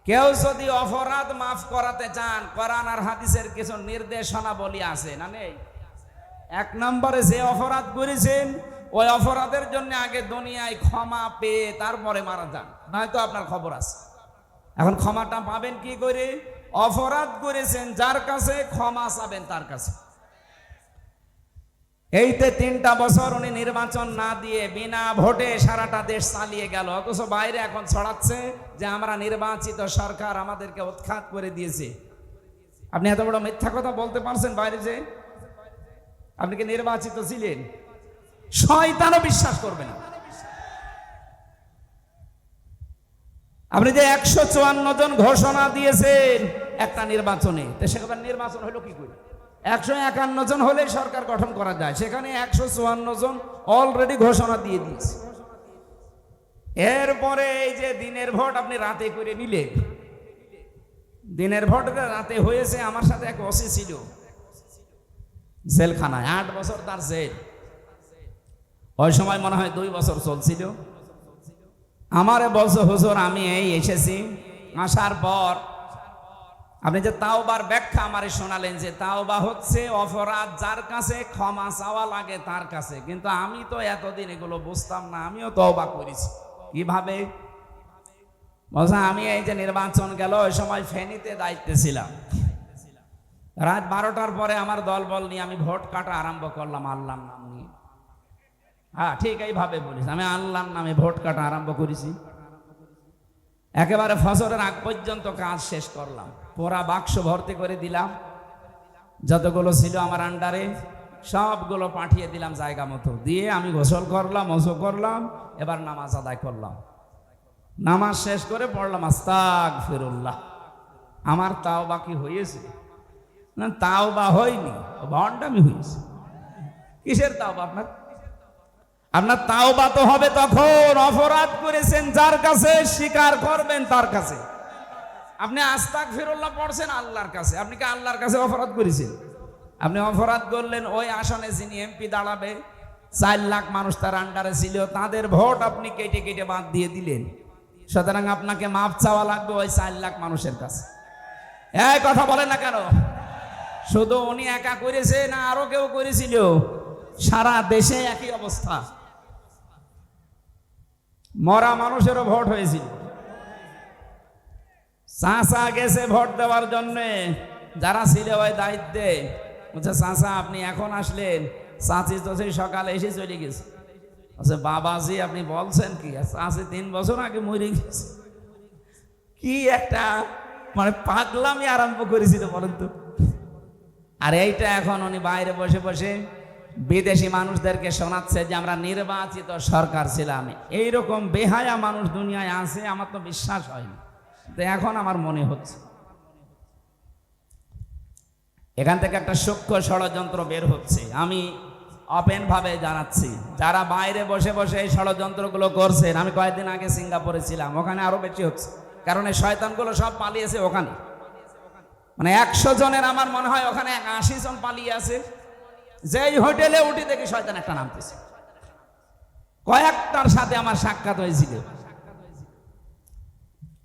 কেউ যদি অপরাধ মাফ করাতে চান, কোরআন আর হাদিসের কিছু নির্দেশনা বলি আছে না নেই? 1 নম্বরে যে অপরাধ করেছেন ওই অপরাধের জন্য আগে দুনিয়ায় ক্ষমা পেয়ে তারপরে মারা যান, নয়তো আপনার খবর আছে। এখন ক্ষমাটা পাবেন কি করে? অপরাধ করেছেন যার কাছে, ক্ষমা চাবেন তার কাছে। এইতে 3টা বছর উনি নির্বাচন না দিয়ে বিনা ভোটে সারাটা দেশ চালিয়ে গেল, অথচ বাইরে এখন ছড়াচ্ছে যে আমরা নির্বাচিত সরকার, আমাদেরকে উৎখাত করে দিয়েছে। আপনি এত বড় মিথ্যা কথা বলতে পারছেন বাইরে যে? আপনি কি নির্বাচিত ছিলেন? শয়তানও বিশ্বাস করবে না। আপনি যে 154 জন ঘোষণা দিয়েছেন একটা নির্বাচনে, সেখানে নির্বাচন হলো কি করে? 151 জন হলে সরকার গঠন করা যায়, সেখানে 154 জন অলরেডি ঘোষণা দিয়ে দিয়েছে। এরপরে এই যে দিনের ভোট আপনি রাতে করে নিলেন, দিনের ভোট রাতে হয়েছে। আমার সাথে এক ওসি ছিল জেলখানায়, 8 বছর তার জেল। ওই সময় মনে হয় 2 বছর চলছিল। আমারে বলছে, হুজুর আমি এই এসেছি, আসার পর আপনি যে তাওবার ব্যাখ্যা আমারে শোনালেন যে তাওবা হচ্ছে অপরাধ যার কাছে ক্ষমা চাওয়া লাগে তার কাছে, কিন্তু আমি তো এতদিন এগুলো বুঝতাম না, আমিও তওবা করেছি। কিভাবে? বলছে আমি এই যে নির্বাচন গেল, ওই সময় ফেনীতে দায়িত্বে ছিলাম। রাত 12টার পরে আমার দল বল নিয়ে আমি ভোট কাটা আরম্ভ করলাম আল্লাহর নাম নিয়ে। হ্যাঁ ঠিক এইভাবে বলিস, আমি আল্লাহর নামে ভোট কাটা আরম্ভ করেছি। একেবারে ফজরের আগ পর্যন্ত কাজ শেষ করলাম, পুরা বাক্স ভর্তি করে দিলাম, যতগুলো ছিল আমার আন্ডারে সবগুলো পাঠিয়ে দিলাম জায়গা মতো, দিয়ে আমি গোসল করলাম, ওযু করলাম, এবার নামাজ আদায় করলাম। নামাজ শেষ করে পড়লাম আস্তাগফিরুল্লাহ। আমার তাওবা কি হয়েছে? না, তাওবা হয়নি, ভণ্ডামি হয়েছে। কিসের তাওবা আপনার? আপনার তাওবা তো হবে তখন অপরাধ করেছেন যার কাছে, স্বীকার করবেন তার কাছে। আপনি আস্তাগফিরুল্লাহ পড়ছেন আল্লাহর কাছে, আপনি কি আল্লাহর কাছে অপরাধ করেছেন? আপনি অপরাধ করলেন ওই আসনে যিনি এমপি দাঁড়াবে, 4 লাখ মানুষ তার আন্ডারে ছিল, তাদের ভোট আপনি কেটে কেটে বাদ দিয়ে দিলেন। সুতরাং আপনাকে মাপ চাওয়া লাগবে ওই 4 লাখ মানুষের কাছে। এই কথা বলেন না কেন? শুধু উনি একা করেছে না আরো কেউ করেছিল? সারা দেশে একই অবস্থা। মরা মানুষেরও ভোট হয়েছিল। চাচা গেছে ভোট দেওয়ার জন্য, যারা ছিল ওই দায়িত্বে, বলছে চাচা আপনি এখন আসলেন, চাচি তো সেই সকালে এসে চলে গেছে। আচ্ছা বাবাজি আপনি বলছেন কি? চাচি 3 বছর আগে মরে গেছে। কি একটা মানে পাগলামি আরম্ভ করেছিল বলেন তো। আর এইটা এখন উনি বাইরে বসে বসে বিদেশি মানুষদেরকে শোনাচ্ছে যে আমরা নির্বাচিত সরকার ছিলাম। এইরকম বেহায়া মানুষ দুনিয়ায় আছে, আমার তো বিশ্বাস হয়নি, তো এখন আমার মনে হচ্ছে। এখান থেকে একটা সূক্ষ্ম ষড়যন্ত্র বের হচ্ছে। আমি ওপেন ভাবে জানাচ্ছি, যারা বাইরে বসে বসে এই ষড়যন্ত্রগুলো করছেন, আমি কয়েকদিন আগে সিঙ্গাপুরে ছিলাম, ওখানে আরো বেশি হচ্ছে, কারণ এই শয়তানগুলো সব পালিয়েছে ওখানে। মানে 100 জনের আমার মনে হয় ওখানে 80 জন পালিয়ে আছে। যেই হোটেলে উঠি দেখি শয়তান একটা নামতেছে। কয়েকটার সাথে আমার সাক্ষাৎ হয়েছিল।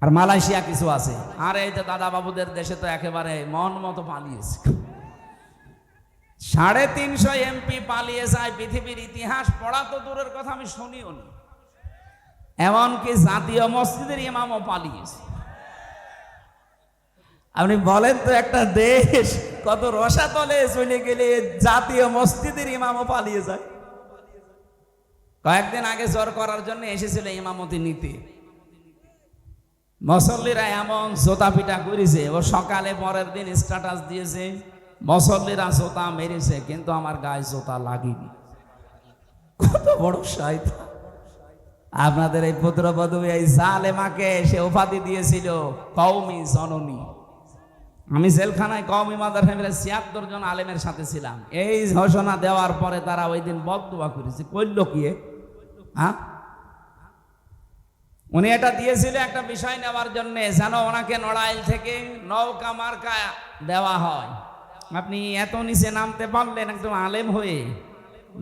আর মালয়েশিয়া কিছু আছে, আর এই যে দাদা বাবুদের দেশে তো একেবারে মন মতো পালিয়েছে। 350 এমপি পালিয়ে যায়, পৃথিবীর ইতিহাস পড়া তো দূরের কথা, আমি শুনিও নি। এমনকি জাতীয় মসজিদের ইমামও পালিয়েছে। আপনি বলেন তো, একটা দেশ কত রসাতলে চলে গেলে জাতীয় মসজিদের ইমামও পালিয়ে যায়। কয়েকদিন আগে জ্বর করার জন্য এসেছিল ইমামতি নিতে, মুসল্লিরা এমন জোতা পিটা করেছে, ও সকালে পরের দিন স্ট্যাটাস দিয়েছে মুসল্লিরা জোতা মেরেছে কিন্তু আমার গায়ে জোতা লাগেনি। কত বড় শয়তান! আপনাদের এই পুত্রবধূ এই জালেমাকে সে উপাধি দিয়েছিল কওমি জননী। আমি জেলখানায় কওমি মাদ্রাসা 76 জন আলেমের সাথে ছিলাম। এই ঘোষণা দেওয়ার পরে তারা ওই দিন বদদুয়া করেছে। কইল কি? হ্যাঁ, উনি এটা দিয়েছিল একটা বিষয় নেওয়ার জন্য, যেন ওনাকে নড়াইল থেকে নৌকা মার্কা দেওয়া হয়। আপনি এত নিচে নামতে পারলেন একদম আলেম হয়ে,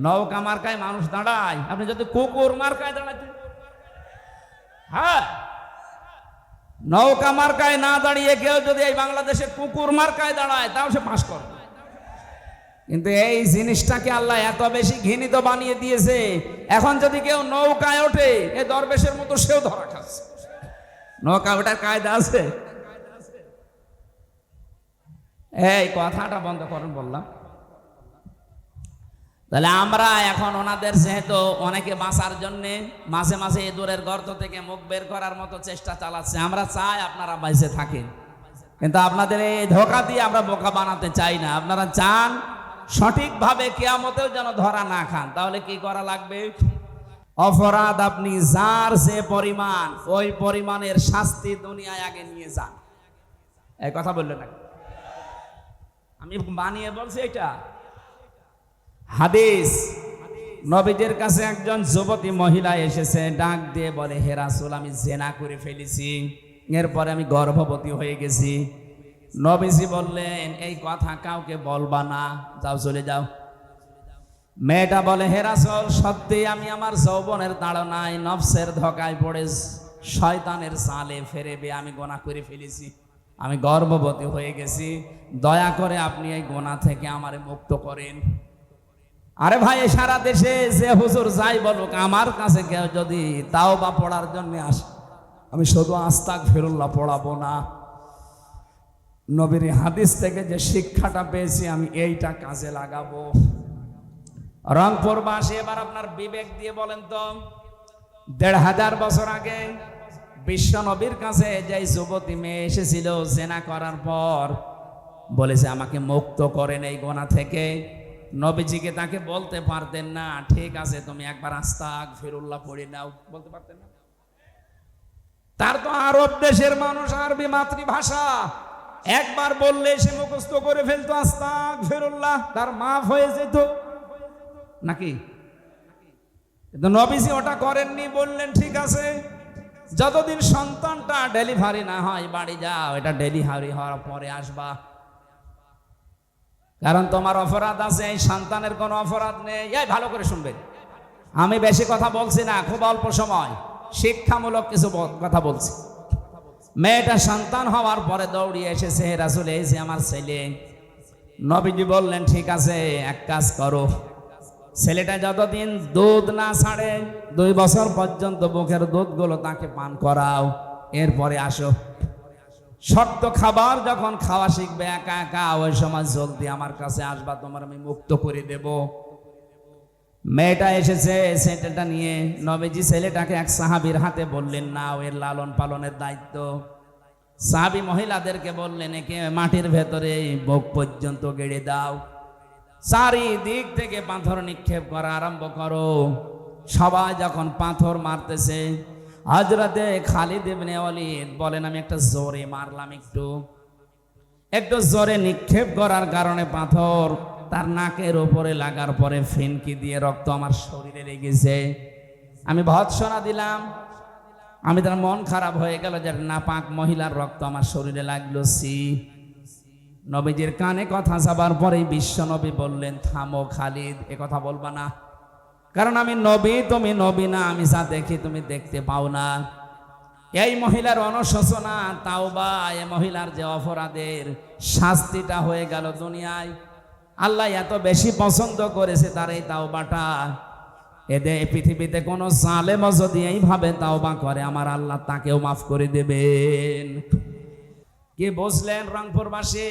নৌকা মার্কায় মানুষ দাঁড়ায়, আপনি যদি কুকুর মার্কায় দাঁড়াতেন। হ্যাঁ, নৌকা মার্কায় না দাঁড়িয়ে কেউ যদি এই বাংলাদেশে কুকুর মার্কায় দাঁড়ায় তাও সে পাস করে। কিন্তু এই জিনিসটাকে আল্লাহ এত বেশি ঘৃণিত বানিয়ে দিয়েছে, এখন যদি কেউ নৌকায় ওঠে এই দরবেশের মতো সেও ধরা খাচ্ছে। নৌকা ওঠার কায়দা আছে? এই কথাটা বন্ধ করুন বললাম। তাহলে আমরা এখন ওনাদের যেহেতু অনেকে বাঁচার জন্য মাঝে মাঝে ইঁদুরের গর্ত থেকে মুখ বের করার মতো চেষ্টা চালাচ্ছে, আমরা চাই আপনারা বেঁচে থাকেন, কিন্তু আপনাদের এই ধোঁকা দিয়ে আমরা বোকা বানাতে চাই না। আপনারা চান সঠিকভাবে কিয়ামতেও যেন ধরা না খান। তাহলে কি করা লাগবে? অপরাধ আপনি যার যে পরিমাণ, ওই পরিমাণের শাস্তি দুনিয়ায় আগে নিয়ে যান। এই কথা বললেন না, আমি বানিয়ে বলছি এটা হাদিস। নবীদের কাছে একজন যুবতী মহিলা এসেছে, ডাক দিয়ে বলে, হে রাসূল, আমি জেনা করে ফেলেছি, এরপরে আমি গর্ভবতী হয়ে গেছি। নবীজি বললেন, এই কথা কাউকে বলবা না, যাও চলে যাও। মেয়েটা বলে, হে রাসূল, সত্যি আমি আমার যৌবনের তাড়নায় নফসের ধোঁকায় পড়ে শয়তানের চালে ফেরেবে আমি গুনাহ করে ফেলেছি, আমি গর্ভবতী হয়ে গেছি, দয়া করে আপনি এই গুনাহ থেকে আমারে মুক্ত করেন। আরে ভাই, সারা দেশে যে হুজুর যাই বলুক, আমার কাছে কেউ যদি তাওবা পড়ার জন্য আসে, আমি শুধু আস্তাগফিরুল্লাহ পড়াবো না, নবীর হাদিস থেকে যে শিক্ষাটা পেয়েছি আমি এইটা কাজে লাগাবো। রংপুরবাসী, এবার আপনার বিবেক দিয়ে বলেন তো, ১৫০০ বছর আগে বিশ্ব নবীর কাছে যে যুবতী মেয়ে এসেছিল জেনা করার পর, বলেছে আমাকে মুক্ত করেন এই গুনাহ থেকে, নবীজিকে তাকে বলতে পারতেন না, ঠিক আছে তুমি একবার আস্তাগফিরুল্লাহ পড়ে নাও, বলতে পারতেন না? তার তো আরব দেশের মানুষ, আরবি মাতৃভাষা, একবার বললে সে মুখস্থ করে ফেলতো আস্তাগফিরুল্লাহ, তার মাফ হয়ে যেত নাকি? কিন্তু নবীজি ওটা করেননি, বললেন ঠিক আছে, যতদিন সন্তানটা ডেলিভারি না হয় বাড়ি যাও, এটা ডেলিভারি হওয়ার পরে আসবা, কারণ তোমার অপরাধ আছে, এই সন্তানের কোনো অপরাধ নেই। এই ভালো করে শুনবেন, আমি বেশি কথা বলছি না, খুব অল্প সময় শিক্ষামূলক কিছু কথা বলছি। মেয়েটা সন্তান হওয়ার পরে দৌড়িয়ে এসেছে, হে রাসূল, এই যে আমার ছেলে। নবীজি বললেন ঠিক আছে, এক কাজ করো, ছেলেটা যতদিন দুধ না ছাড়ে 2 বছর পর্যন্ত বুকের দুধগুলো তাকে পান করাও, এরপরে আসো। শক্ত খাবার যখন খাওয়া শিখবে একা একা, ওই সময় জলদি আমার কাছে আসবা, তোমার আমি মুক্ত করে দেব। মেয়েটা এসেছে ছেলেটা নিয়ে, নবীজি ছেলেটাকে এক সাহাবীর হাতে বললেন, না এর লালন পালনের দায়িত্ব। সাহাবী মহিলাদেরকে বললেন, একে মাটির ভেতরে বুক পর্যন্ত গেড়ে দাও, চারিদিক থেকে পাথর নিক্ষেপ করা আরম্ভ করো। সবাই যখন পাথর মারতেছে, হযরতে খালিদ ইবনে ওয়ালিদ বলেন, আমি একটা জোরে মারলাম, একটু জোরে নিক্ষেপ করার কারণে পাথর তার নাকের উপরে লাগার পরে ফিনকি দিয়ে রক্ত আমার শরীরে লেগেছে। আমি ভৎসনা দিলাম, আমি তার মন খারাপ হয়ে গেল যে নাপাক মহিলার রক্ত আমার শরীরে লাগলো। নবীজির কানে কথা যাবার পরেই বিশ্ব নবী বললেন, থামো খালিদ, এ কথা বলবা না, কারণ আমি নবী, তুমি নবী না, আমি যা দেখি তুমি দেখতে পাও না। এই মহিলার অনুশোচনা, তাওবা, এই মহিলার যে অপরাধের শাস্তিটা হয়ে গেল দুনিয়ায়, আল্লাহ এত বেশি পছন্দ করেছে তার এই তাওবাটা। এদের পৃথিবীতে কোনো জালেমও যদি এইভাবে তাওবা করে, আমার আল্লাহ তাকেও মাফ করে দেবেন। কি বুঝলেন রংপুরবাসী?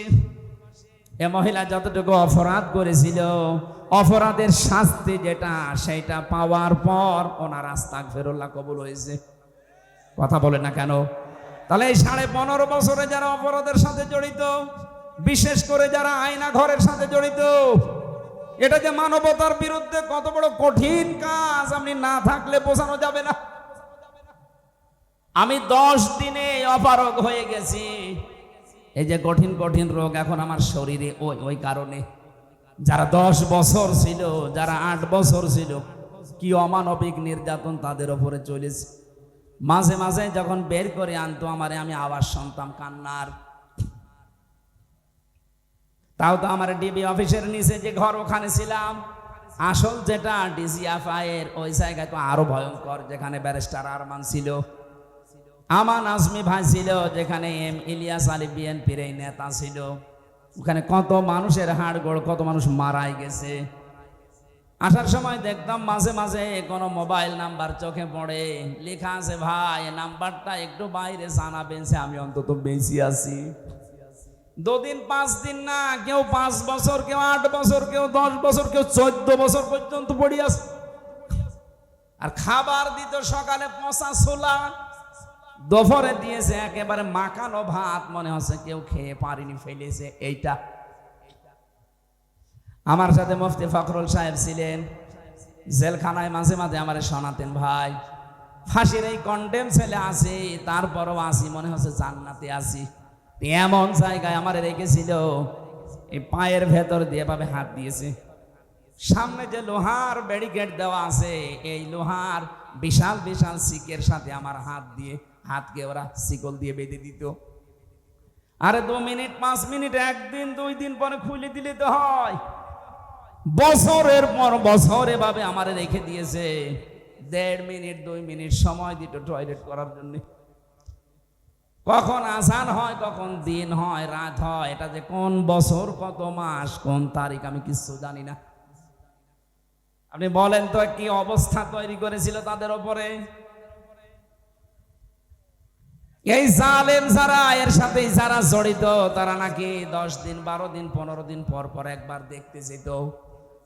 এ মহিলা যতটুকু অপরাধ করেছিল, অপরাধের শাস্তি যেটা, সেটা পাওয়ার পর ওনার আস্তাগফিরুল্লাহ কবুল হয়েছে। কথা বলে না কেন? তাহলে এই 15.5 বছরে যারা অপরাধের সাথে জড়িত, বিশেষ করে যারা আয়না ঘরের সাথে জড়িত, এটা যে মানবতার বিরুদ্ধে কত বড় কঠিন কাজ, আপনি না থাকলে বোঝানো যাবে না। আমি 10 দিনে অপারগ হয়ে গেছি। এই যে কঠিন কঠিন রোগ এখন আমার শরীরে, ওই কারণে যারা 10 বছর ছিল, যারা 8 বছর ছিল, কি অমানবিক নির্যাতন তাদের উপরে চলেছে। মাঝে মাঝে যখন বের করে আনতো আমারে, আমি আওয়াজ শুনতাম কান্নার। তাও তো আমার ডিবি অফিসের নিচে যে ঘর, ওখানে ছিলাম। আসল যেটা ডিজিএফআই এর ওই জায়গায় তো আরো ভয়ঙ্কর, যেখানে ব্যারিস্টার আরমান ছিল, আমান আজমি ভাই ছিল, যেখানে এম ইলিয়াস আলী বিএনপির এই নেতা ছিল, ওখানে কত মানুষের হাড় গোড়, কত মানুষ মারাই গেছে। আসার সময় দেখতাম মাঝে মাঝে কোনো মোবাইল নাম্বার চোখে পড়ে, লেখা আছে, ভাই নাম্বারটা একটু বাইরে জানাবেন, আমি অন্তত বেঁচে আছি। 2 দিন 5 দিন না, কেউ 5 বছর, কেউ 8 বছর, কেউ 10 বছর, কেউ 14 বছর পর্যন্ত পড়ে আছে। আর খাবার দিত সকালে পচা ছোলা, দুপুরে দিয়েছে একেবারে মাখানো ভাত, মনে হচ্ছে কেউ খেয়ে পারিনি, ফেলেছে। এইটা আমার সাথে মুফতি ফখরুল সাহেব ছিলেন জেলখানায়, মাঝে মাঝে আমার শোনাতেন, ভাই ফাঁসির এই কন্ডেম ছেলে আছে, তারপরও আসি মনে হচ্ছে জান্নাতে আসি। এমন জায়গায় আমার রেখেছিল, এই পায়ের ভেতর দিয়ে ভাবে হাত দিয়েছে। সামনে যে লোহার ব্যারিকেড দেওয়া আছে, এই লোহার বিশাল বিশাল শিকের সাথে আমার হাত দিয়ে, হাতকে ওরা শিকল দিয়ে বেঁধে দিত। আরে 2 মিনিট 5 মিনিট, 1 দিন 2 দিন পরে খুলে দিলে তো হয়। বছরের পর বছর এভাবে আমার রেখে দিয়েছে। 1.5 মিনিট 2 মিনিট সময় দিত টয়লেট করার জন্য। কখন আজান হয়, কখন দিন হয়, রাত হয়, এটা যে কোন বছর, কত মাস, কোন তারিখ আমি কিছু জানি না। আপনি বলেন তো কি অবস্থা তৈরি করেছিল তাদের উপরে। এই জালেম যারা, এর সাথে যারা জড়িত, তারা নাকি 10 দিন 12 দিন 15 দিন পর পর একবার দেখতে যেত।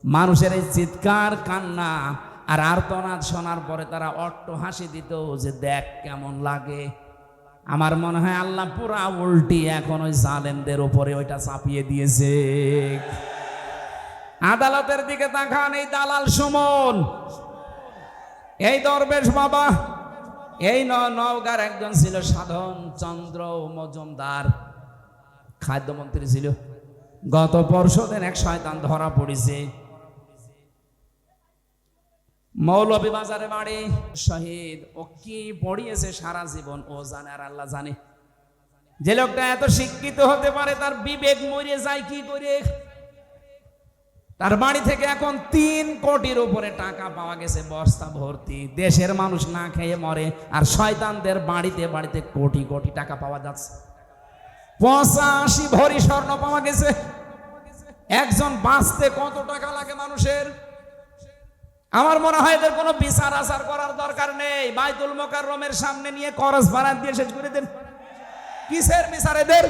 মানুষের এই চিৎকার কান্না আর আর্তনাদ শোনার পরে তারা অট্ট হাসি দিত যে দেখ কেমন লাগে। আমার মনে হয় আল্লাহ পুরা উল্টি এখন ওই জালেমদের উপরে ওইটা চাপিয়ে দিয়েছে। আদালতের দিকে তাকান, এই দালাল সুমন, এই দরবেশ বাবা, এই নওগাঁর একজন ছিল সাধন চন্দ্র মজুমদার, খাদ্যমন্ত্রী ছিল। গত পরশুদিন এক শয়তান ধরা পড়েছে। মৌলভীবাজারে বাড়ি, শহীদ। ও কি পড়িয়েছে সারা জীবন ও জানে আর আল্লাহ জানে। যে লোকটা এত শিক্ষিত হতে পারে, তার বিবেক মরে যায় কি করে। তার বাড়ি থেকে এখন 3 কোটির উপরে টাকা পাওয়া গেছে, বস্তা ভর্তি। দেশের মানুষ না খেয়ে মরে, আর শয়তানদের বাড়িতে বাড়িতে কোটি কোটি টাকা পাওয়া যাচ্ছে। 85 ভরি স্বর্ণ পাওয়া গেছে। একজন বাঁচতে কত টাকা লাগে মানুষের। আমার মনে হয় এদের কোনো বিচার আচার করার দরকার নেই। বাইতুল মোকাররমের সামনে নিয়ে করজ বারাত দিয়ে শেষ করে দেন। কিসের বিচার এদের?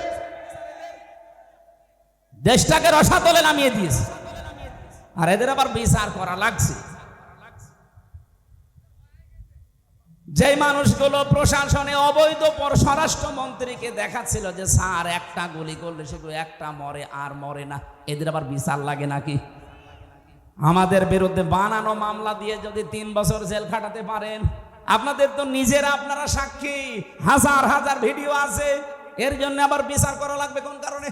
দেশটাকে রসাতলে নামিয়ে দিয়েছে, আর এদের আবার বিচার করা লাগছে। যে মানুষগুলো প্রশাসনে অবৈধ স্বরাষ্ট্রমন্ত্রীকে দেখাচ্ছিল যে স্যার একটা গুলি করলে শুধু একটা মরে আর মরে না, এদের আবার বিচার লাগে নাকি? আমাদের বিরুদ্ধে বানানো মামলা দিয়ে যদি 3 বছর জেল খাটাতে পারেন, আপনাদের তো নিজেরা আপনারা সাক্ষী, হাজার হাজার ভিডিও আছে। এর জন্য আবার বিচার করা লাগবে কোন কারণে?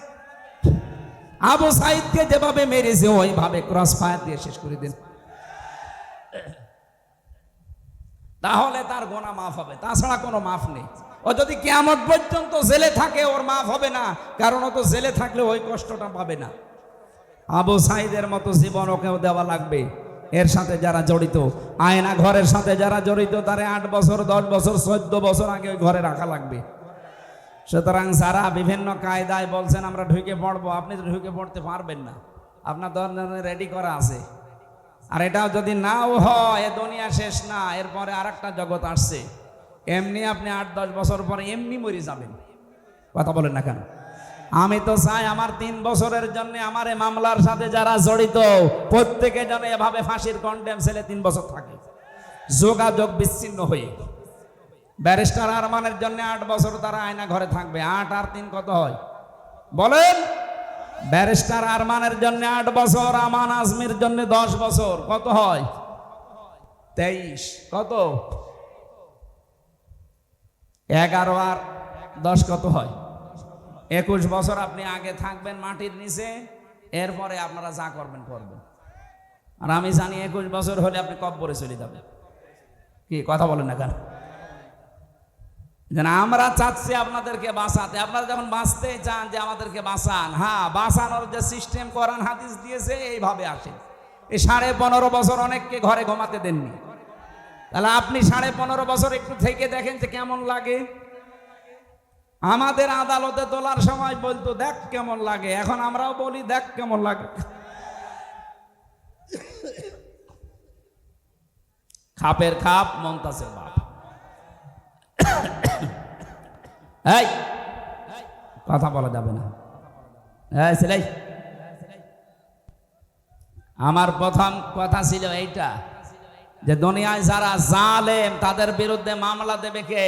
আবু সাইদকে যেভাবে মেরেছে ওইভাবে ক্রস ফায়ার দিয়ে শেষ করে দিন, তাহলে তার গোনা মাফ হবে। তাছাড়া কোনো মাফ নেই। ও যদি কিয়ামত পর্যন্ত জেলে থাকে, ওর মাফ হবে না, কারণ ও তো জেলে থাকলে ওই কষ্টটা পাবে না। আবু সাইদের মতো জীবন ওকেও দেওয়া লাগবে। এর সাথে যারা জড়িত, আয়না ঘরের সাথে যারা জড়িত, তারা 8 বছর 10 বছর 14 বছর আগে ওই ঘরে রাখা লাগবে। সুতরাং যারা বিভিন্ন কায়দায় বলছেন আমরা ঢুকে পড়বো, আপনি তো ঢুকে পড়তে পারবেন না। আপনার ধরনের রেডি করা আছে। আর এটাও যদি নাও হয়, এ দুনিয়া শেষ না, এরপরে আরেকটা জগৎ আসছে। এমনি আপনি 8-10 বছর পরে এমনি মরে যাবেন। কথা বলেন না কেন? আমি তো চাই আমার 3 বছরের জন্য আমার এই মামলার সাথে যারা জড়িত প্রত্যেকে যেন এভাবে ফাঁসির কন্ডেম ছেলে 3 বছর থাকে, যোগাযোগ বিচ্ছিন্ন হয়ে। ব্যারিস্টার আরমানের জন্য 8 বছর তারা আয়না ঘরে থাকবে। 8 আর 3 কত হয় বলেন? ব্যারিস্টার আরমানের জন্য 8 বছর, আমান আজমির জন্য 10 বছর, কত হয়? 23। কত? 11 আর 10 কত হয়? 21 বছর আপনি আগে থাকবেন মাটির নিচে, এরপরে আপনারা যা করবেন করবেন। আর আমি জানি 21 বছর হলে আপনি কব্বরে চলে যাবেন। কি কথা বলেন না কেন? আমরা চাচ্ছি আপনাদেরকে বাঁচাতে। আপনারা যখন বাঁচতে চান যে আমাদেরকে বাঁচান, হ্যাঁ, বাঁচানোর যে সিস্টেম কোরআন হাদিস দিয়েছে এইভাবে আসে। এই 15.5 বছর অনেককে ঘরে ঘুমাতে দেননি, তাহলে আপনি 15.5 বছর একটু থেকে দেখেন যে কেমন লাগে। আমাদের আদালতে তোলার সময় বলতো দেখ কেমন লাগে, এখন আমরাও বলি দেখ কেমন লাগে। খাপের খাপ, মমতাজের বাপ। এই কথা বলা যাবে না। হ্যাঁ ছেলে, আমার প্রথম কথা ছিল এইটা যে দুনিয়ায় যারা জালেম তাদের বিরুদ্ধে মামলা দেবে কে?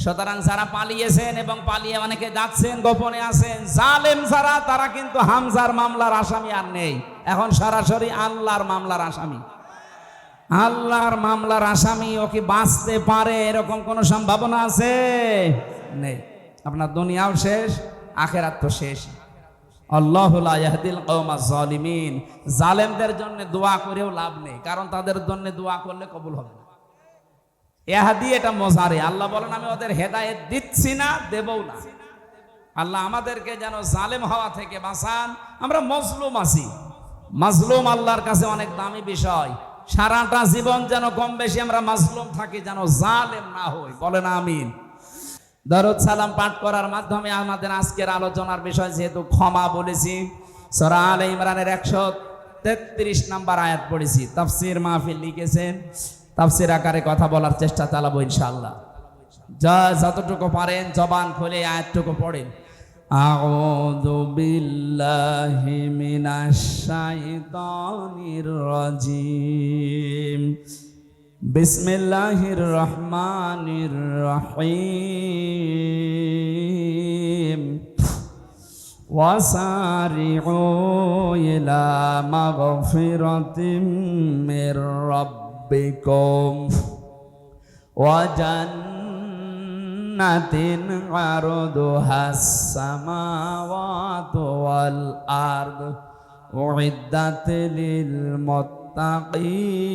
সুতরাং যারা পালিয়েছেন এবং পালিয়ে অনেকে যাচ্ছেন, গোপনে আছেন, জালেম যারা, তারা কিন্তু হামজার মামলার আসামি আর নেই, এখন সরাসরি আল্লাহর মামলার আসামি। আল্লাহর মামলার আসামি ও কি বাঁচতে পারে এরকম কোনো সম্ভাবনা আছে? নেই। আপনার দুনিয়াও শেষ, আখেরাত তো শেষ। আল্লাহু লা ইয়াহদিল কওমাজ জালিমিন। জালেমদের জন্য দোয়া করেও লাভ নেই, কারণ তাদের জন্য দোয়া করলে কবুল হবে না। ইহদি এটা মজারে, আল্লাহ বলেন আমি ওদের হেদায়েত দিচ্ছি না, দেবও না। আল্লাহ আমাদেরকে যেন জালেম হওয়া থেকে বাঁচান। আমরা মজলুম আছি, মাজলুম আল্লাহর কাছে অনেক দামি বিষয়। সারাটা জীবন যেন কম বেশি আমরা মাজলুম থাকি, যেন জালেম না হই। বলেন আমিন। দরুদ সালাম পাঠ করার মাধ্যমে আমাদের আজকের আলোচনার বিষয় যেহেতু ক্ষমা বলেছি, সূরা আলে ইমরানের 133 নম্বর আয়াত পড়েছি। তাফসীর মাহফিল লিখেছেন, তাফসীর আকারে কথা বলার চেষ্টা চালাবো ইনশাআল্লাহ। যতটুকু পারেন জবান খুলে আয়াতটুকু পড়েন। আউযু বিল্লাহি মিনাশ শাইতানির রাজিম। বিসমিল্লাহির রহমানির রহিম। ওয়াসারিউ ইলা মাগফিরাতিম মির রাব্বিকুম ওয়া জান্নাতিন আরদুহাস সামাওয়াতু ওয়াল আরদ উইদ্দাত লিল মুত্তাকিন।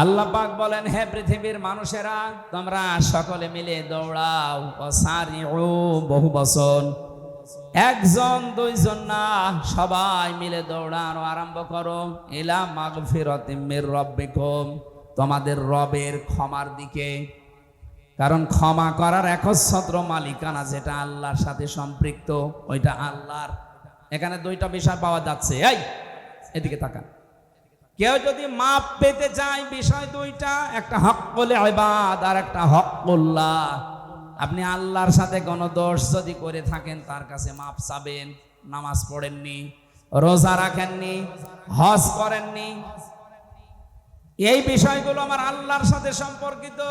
আল্লাহ পাক বলেন, হে পৃথিবীর মানুষেরা, তোমরা সকলে মিলে দৌড়াও। ওয়াসারিউ বহু বচন, একজন দুইজন না, সবাই মিলে দৌড়ানো আরম্ভ করো। ইলা মাগফিরাতিম মির রাব্বিকুম, তোমাদের রবের ক্ষমার দিকে। কারণ ক্ষমা করার একচ্ছত্র মালিকানা যেটা আল্লাহর সাথে সম্পৃক্ত, ওইটা আল্লাহর। এখানে দুইটা বিষয় পাওয়া যাচ্ছে। এই এদিকে তাকান। কেউ যদি মাপ পেতে চায়, বিষয় দুইটা, একটা হক্কুল ইবাদ আর একটা হক্কুল্লাহ। আপনি আল্লাহর সাথে কোনো দোষ যদি করে থাকেন, তার কাছে মাপ চাবেন। নামাজ পড়েননি, রোজা রাখেননি, হজ করেননি, এই বিষয়গুলো আমার আল্লাহর সাথে সম্পর্কিত।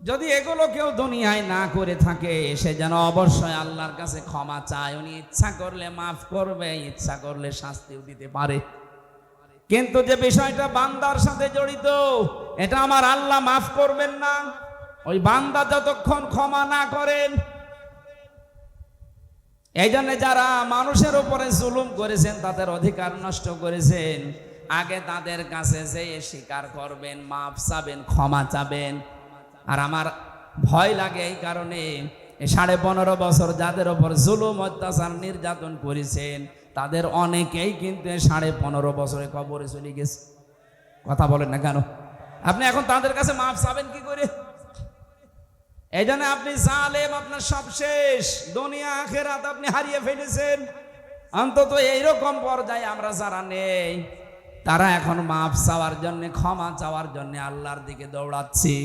যদি এগুলো কেউ দুনিয়ায় না করে থাকে, সে যেন অবশ্যই আল্লাহর কাছে ক্ষমা চায়। উনি ইচ্ছা করলে মাফ করবে, ইচ্ছা করলে শাস্তিও দিতে পারে। কিন্তু যে বিষয়টা বান্দার সাথে জড়িত, এটা আমার আল্লাহ মাফ করবেন না ওই বান্দা যতক্ষণ ক্ষমা না করেন। এই জন্য যারা মানুষের উপরে জুলুম করেছেন, তাদের অধিকার নষ্ট করেছেন, আগে তাদের কাছে যেয়ে স্বীকার করবেন, মাফ চাবেন, ক্ষমা চাবেন। আর আমার ভয় লাগে এই কারণে, 15.5 বছর যাদের উপর জুলুম, অত্যাচার, নির্যাতন করেছেন, তাদের অনেকেই কিন্তু 15.5 বছরে কবরে চলে গেছে। কথা বলেন না কেন? আপনি এখন তাদের কাছে মাফ চাবেন কি করে? এই জন্য আপনি জালেম, আপনার সব শেষ, দুনিয়া আখেরাত আপনি হারিয়ে ফেলেছেন। অন্তত এইরকম পর্যায়ে আমরা যারা নেই, তারা এখন মাফ চাওয়ার জন্য, ক্ষমা চাওয়ার জন্য আল্লাহর দিকে দৌড়াচ্ছি।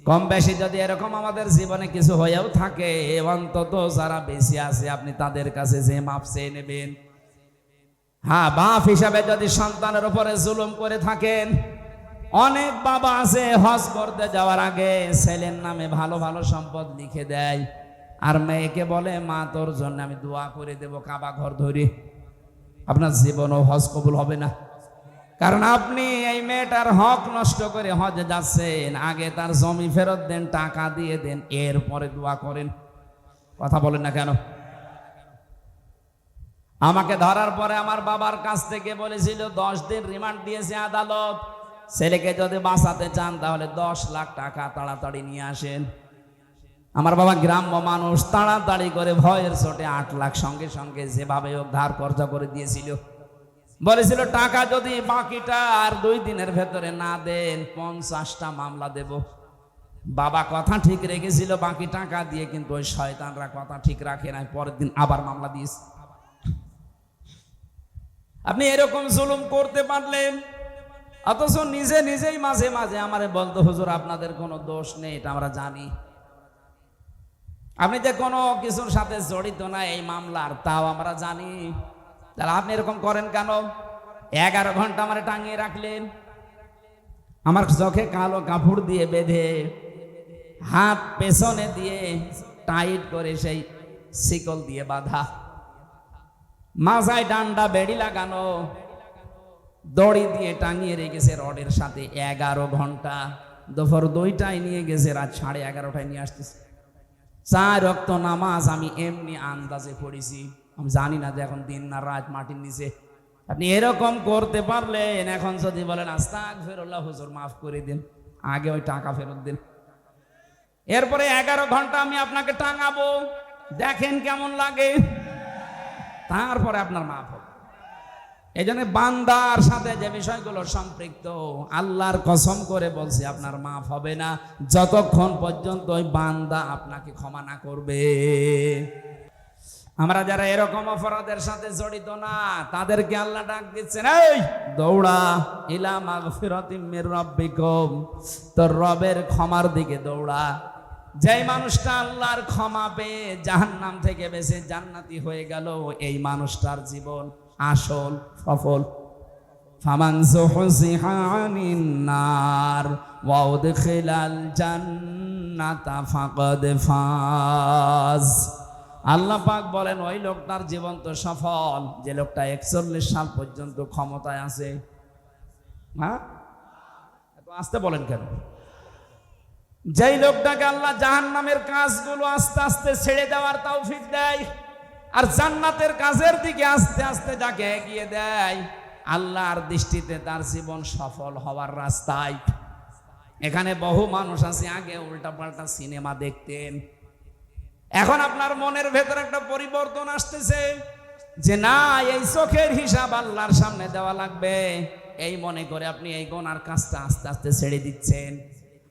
কম বেশি যদি এরকম আমাদের জীবনে কিছু হয়েও থাকে, অন্তত যারা বেশি আছে আপনি তাদের কাছে যে মাফ চেয়ে নেবেন। হ্যাঁ, বাপ হিসাবে যদি সন্তানের উপরে জুলুম করে থাকেন, অনেক বাবা আছে হজ করতে যাওয়ার আগে ছেলের নামে ভালো ভালো সম্পদ লিখে দেয়, আর মেয়েকে বলে, মা তোর জন্য আমি দোয়া করে দেব কাবা ঘর ধরে। আপনার জীবনও হজ কবুল হবে না, কারণ আপনি এই মেয়েটার হক নষ্ট করে হজে যাচ্ছেন। আগে তার জমি ফেরত দেন, টাকা দিয়ে দেন, এরপরে দোয়া করেন। কথা বলেন না কেন? আমাকে ধরার পরে আমার বাবার কাছ থেকে বলেছিল 10 দিন রিমান্ড দিয়েছে আদালত। ছেলেকে যদি বাঁচাতে চান তাহলে 10 লাখ টাকা তাড়াতাড়ি নিয়ে আসেন। আমার বাবা গ্রাম্য মানুষ, তাড়াতাড়ি করে ভয়ের চোটে 8 লাখ সঙ্গে সঙ্গে যেভাবে হোক ধার কর্জ করে দিয়েছিল। বলেছিল টাকা যদি বাকিটা আর 2 দিনের ভেতরে না দেন 50টা মামলা দেব। বাবা কথা ঠিক রেখেছিল বাকি টাকা দিয়ে, কিন্তু ওই শয়তানরা কথা ঠিক রাখে না, পরের দিন আবার মামলা দিয়েছে। আপনি এরকম জুলুম করতে পারলেন, অথচ নিজেই মাঝে মাঝে আমারে বলতো, হুজুর আপনাদের কোনো দোষ নেই, এটা আমরা জানি, আপনি যে কোনো কিছুর সাথে জড়িত না এই মামলার, তাও আমরা জানি। তাহলে আপনি এরকম করেন কেন? 11 ঘন্টা আমার টাঙিয়ে রাখলেন, আমার চোখে কালো কাপড় দিয়ে বেঁধে, হাত পেছনে দিয়ে টাইট করে সেই শিকল দিয়ে বাঁধা, মাথায় ডান্ডা বেড়ি লাগানো, দড়ি দিয়ে টাঙিয়ে রেখেছে রডের সাথে 11 ঘন্টা। দুপুর 2টায় নিয়ে গেছে, রাত 11:30টায় নিয়ে আসতেছে। 4 ওয়াক্ত নামাজ আমি এমনি আন্দাজে পড়েছি, আমি জানি না যে এখন দিন না রাত মাটির নিচে। আপনি এরকম করতে পারলেন, এখন যদি বলেন আস্তাগফিরুল্লাহ হুজুর মাফ করে দিন, আগে ওই টাকা ফেরত দিন। এরপরে 11 ঘন্টা আমি আপনাকে টাঙাবো, দেখেন কেমন লাগে, তারপরে আপনার মাফ হবে। এই জন্য বান্দার সাথে যে বিষয়গুলো সম্পৃক্ত, আল্লাহর কসম করে বলছি আপনার মাফ হবে না যতক্ষণ পর্যন্ত ওই বান্দা আপনাকে ক্ষমা না করবে। আমরা যারা এরকম অপরাধের সাথে জড়িত না, তাদেরকে আল্লাহ ডাক দিচ্ছেন, এই দৌড়া ইলা মাগফিরাতিম মির রাব্বিকুম, তোর রবের ক্ষমার দিকে দৌড়া। যেই মানুষটা আল্লাহর ক্ষমা পেয়ে জাহান্নাম থেকে বেঁচে জান্নাতি হয়ে গেল, এই মানুষটার জীবন আসল সফল। ফামান যুহজিহা আনিন নার ওয়া উদখিলাল জান্নাতা ফাকাদ ফাজ। আল্লাহ পাক বলেন, ওই লোকটার জীবন তো সফল যে লোকটা 41 সাল পর্যন্ত ক্ষমতায় আছে। হ্যাঁ, এত আস্তে বলেন কেন? যেই লোকটাকে আল্লাহ জাহান্নামের কাজগুলো আস্তে আস্তে ছেড়ে দেওয়ার তৌফিক দেয়, আর জান্নাতের কাজের দিকে আস্তে আস্তে যাকে এগিয়ে দেয়, আল্লাহর দৃষ্টিতে তার জীবন সফল হওয়ার রাস্তায়। এখানে বহু মানুষ আছে আগে উল্টাপাল্টা সিনেমা দেখতেন, এখন আপনার মনের ভেতরে একটা পরিবর্তন আসতেছে যে না, এই চোখের হিসাব আল্লাহর সামনে দেওয়া লাগবে। এই মনে করে আপনি এই গুনার কাজটা আস্তে আস্তে ছেড়ে দিচ্ছেন।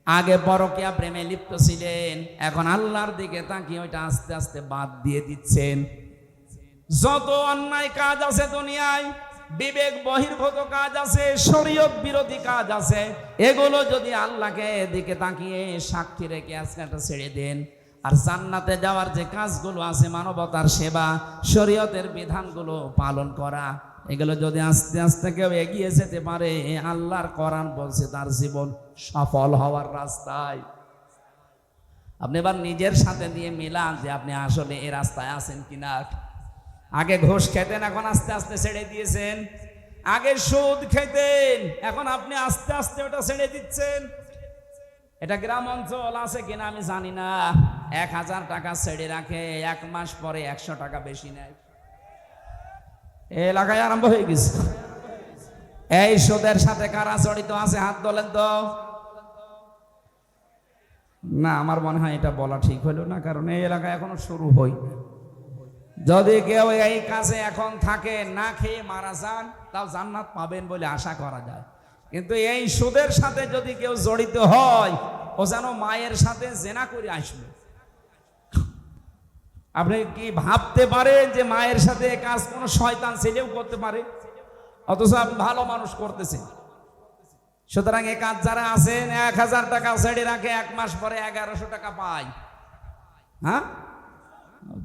আগে পরকীয়া প্রেমে লিপ্ত ছিলেন, এখন আল্লাহর দিকে তাকিয়ে ওইটা আস্তে আস্তে বাদ দিয়ে দিচ্ছেন। যত অন্যায় কাজ আছে দুনিয়ায়, বিবেক বহির্ভূত কাজ আছে, শরীয়ত বিরোধী কাজ আছে, এগুলো যদি আল্লাহকে দিকে তাকিয়ে সাক্ষী রেখে আজকে একটা ছেড়ে দেন, আর জান্নাতে যাওয়ার যে কাজগুলো আছে, মানবতার সেবা, শরীয়তের বিধানগুলো পালন করা, এগুলো যদি আস্তে আস্তে কেউ এগিয়ে যেতে পারে, আল্লাহর কোরআন বলছে তার জীবন সফল হওয়ার রাস্তায়। আপনি এবার নিজের সাথে দিয়ে মিলান যে আপনি আসলে এই রাস্তায় আছেন কিনা। আগে ঘুষ খেতেন, এখন আস্তে আস্তে ছেড়ে দিয়েছেন। আগে সুদ খেতেন, এখন আপনি আস্তে আস্তে ওটা ছেড়ে দিচ্ছেন। এটা গ্রাম অঞ্চল আছে কিনা আমি জানি না, 1000 টাকা ছেড়ে রাখে, 1 মাস পরে 100 টাকা বেশি নেয়। এলাকায় আরম্ভ হয়ে গেছে। এই সুদের সাথে কারা জড়িত আছে হাত তোলেন তো। না, আমার মনে হয় এটা বলা ঠিক হলো না, কারণ এই এলাকায় এখনো শুরু হয়নি। যদি কেউ এই কাজে এখন থাকে, না খেয়ে মারা যান, তাও জান্নাত পাবেন বলে আশা করা যায়। কিন্তু এই সুদের সাথে যদি কেউ জড়িত হয়, ও যেন মায়ের সাথে জেনা করে আসবে। আপনি কি ভাবতে পারেন যে মায়ের সাথে কাজ কোনো শয়তান ছেলেও করতে পারে? অথচ আপনি ভালো মানুষ করতেছেন। সুতরাং এই কাজ যারা আছেন, 1000 টাকা ছেড়ে রাখে, 1 মাস পরে 1100 টাকা পায়। হ্যাঁ,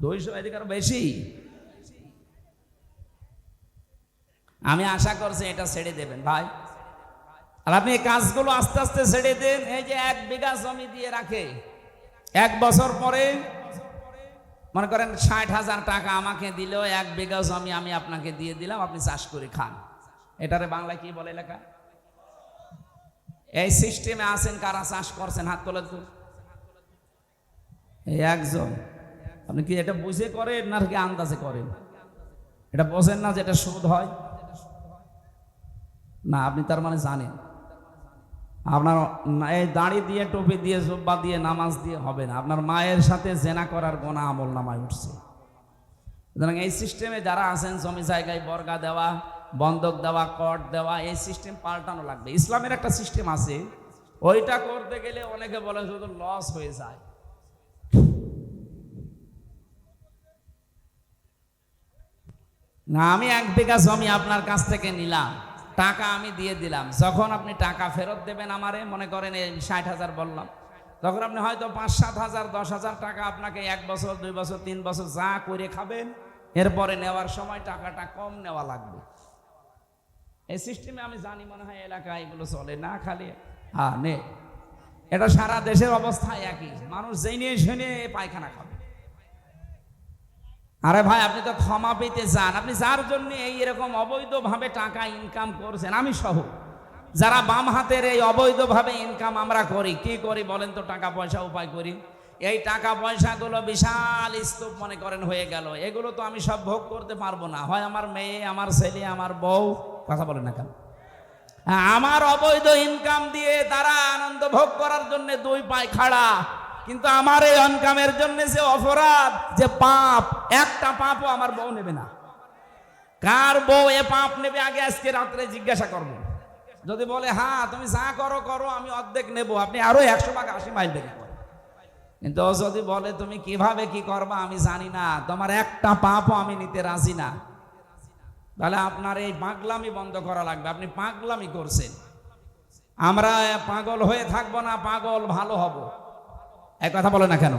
200 এদিকে আরো বেশি। আমি আশা করছি এটা ছেড়ে দেবেন ভাই। আর আপনি এই কাজগুলো আস্তে আস্তে ছেড়ে দেন। এই যে 1 বিঘা জমি দিয়ে রাখে, 1 বছর পরে মনে করেন 60,000 টাকা আমাকে দিল, 1 বিঘা জমি আমি আপনাকে দিয়ে দিলাম, আপনি চাষ করে খান। এটারে বাংলায় কি বলে লেখা? এই সিস্টেমে আছেন কারা চাষ করছেন হাত তোলেন তো। এই একজন। আপনি কি এটা বুঝে করেন না কি আন্দাজে করেন? এটা বোঝেন না যে এটা সুদ হয় না? আপনি তার মানে জানেন। আপনার এই দাড়ি দিয়ে, টুপি দিয়ে, জুব্বা দিয়ে, নামাজ দিয়ে হবে না। আপনার মায়ের সাথে জেনা করার গোনা আমল নামায় উঠছে। সুতরাং এই সিস্টেমে যারা আছেন, জমি জায়গায় বর্গা দেওয়া, বন্ধক দেওয়া, কর দেওয়া, এই সিস্টেম পাল্টানো লাগবে। ইসলামের একটা সিস্টেম আছে, ওইটা করতে গেলে অনেকে বলে শুধু লস হয়ে যায়। না, আমি 1 বিঘা জমি আপনার কাছ থেকে নিলাম, টাকা আমি দিয়ে দিলাম। যখন আপনি টাকা ফেরত দেবেন আমারে, মনে করেন এই 60,000 বললাম, তখন আপনি হয়তো 5-7 হাজার 10,000 টাকা আপনাকে 1 বছর 2 বছর 3 বছর যা করে খাবেন, এরপরে নেওয়ার সময় টাকাটা কম নেওয়া লাগবে। এই সিস্টেমে আমি জানি মনে হয় এলাকায় এগুলো চলে না, খালি হ্যাঁ নে। এটা সারা দেশের অবস্থা একই, মানুষ যেই নিয়ে শুনে পায়খানা খাবে। আরে ভাই, আপনি তো ক্ষমা পেতে চান, আপনি যার জন্য এই এরকম অবৈধভাবে টাকা ইনকাম করছেন, আমি সহ যারা বাম হাতের এই অবৈধভাবে ইনকাম আমরা করি, কি করি বলেন তো? টাকা পয়সা উপায় করি। এই টাকা পয়সাগুলো বিশাল স্তূপ মনে করেন হয়ে গেল, এগুলো তো আমি সব ভোগ করতে পারবো না। হয় আমার মেয়ে, আমার ছেলে, আমার বউ, কথা বলেন না কেন? আমার অবৈধ ইনকাম দিয়ে তারা আনন্দ ভোগ করার জন্য 2 পায়ে খাড়া, কিন্তু আমার এই ইনকামের জন্য যে অপরাধ, যে পাপ, একটা পাপও আমার বউ নেবে না। কার বউ এ পাপ নেবে আগে আজকে রাত্রে জিজ্ঞাসা করবো। যদি বলে হ্যাঁ তুমি যা করো করো, আমি অর্ধেক নেব, আপনি আরো 100 ভাগ 80 মাইল বেরিয়ে পড়েন। কিন্তু ও যদি বলে তুমি কিভাবে কি করবা আমি জানি না, তোমার একটা পাপও আমি নিতে রাজি না, তাহলে আপনার এই পাগলামি বন্ধ করা লাগবে। আপনি পাগলামি করছেন, আমরা পাগল হয়ে থাকবো না, পাগল ভালো হব। এক কথা বলে না কেন?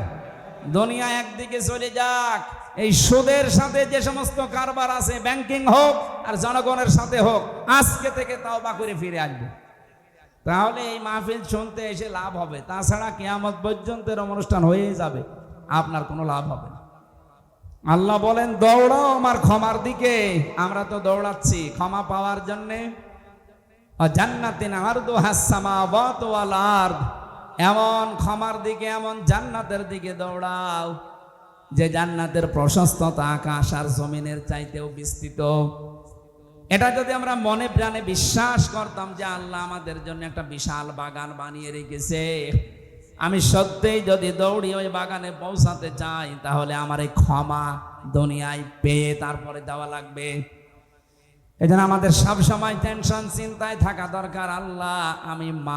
দুনিয়া একদিকে চলে যাক, এই সুদের সাথে যে সমস্ত কারবার আছে, ব্যাংকিং হোক আর জনগণের সাথে হোক, আজকে থেকে তাওবা করে ফিরে আসবে। তাহলে এই মাহফিল শুনতে এসে লাভ হবে, তাছাড়া কিয়ামত পর্যন্তের অনুষ্ঠান হয়ে যাবে, আপনার কোনো লাভ হবে না। আল্লাহ বলেন দৌড়াও আমার ক্ষমার দিকে। আমরা তো দৌড়াচ্ছি ক্ষমা পাওয়ার জন্যে। জান্নাতিন আরদুহাস সামাওয়াতু ওয়াল আরদ, এমন ক্ষমার দিকে, এমন জান্নাতের দিকে দৌড়াও যে জান্নাতের প্রশস্ততা আকাশ আর জমিনের চাইতেও বিস্তৃত। এটা যদি আমরা মনে প্রাণে বিশ্বাস করতাম যে আল্লাহ আমাদের জন্য একটা বিশাল বাগান বানিয়ে রেখেছে, আমি সত্যিই যদি দৌড়ি ওই বাগানে পৌঁছাতে চাই, তাহলে আমার এই ক্ষমা দুনিয়ায় পেয়ে তারপরে দেওয়া লাগবে। এই জন্য আমাদের সব সময় টেনশন চিন্তায় থাকা দরকার, আল্লাহ আমি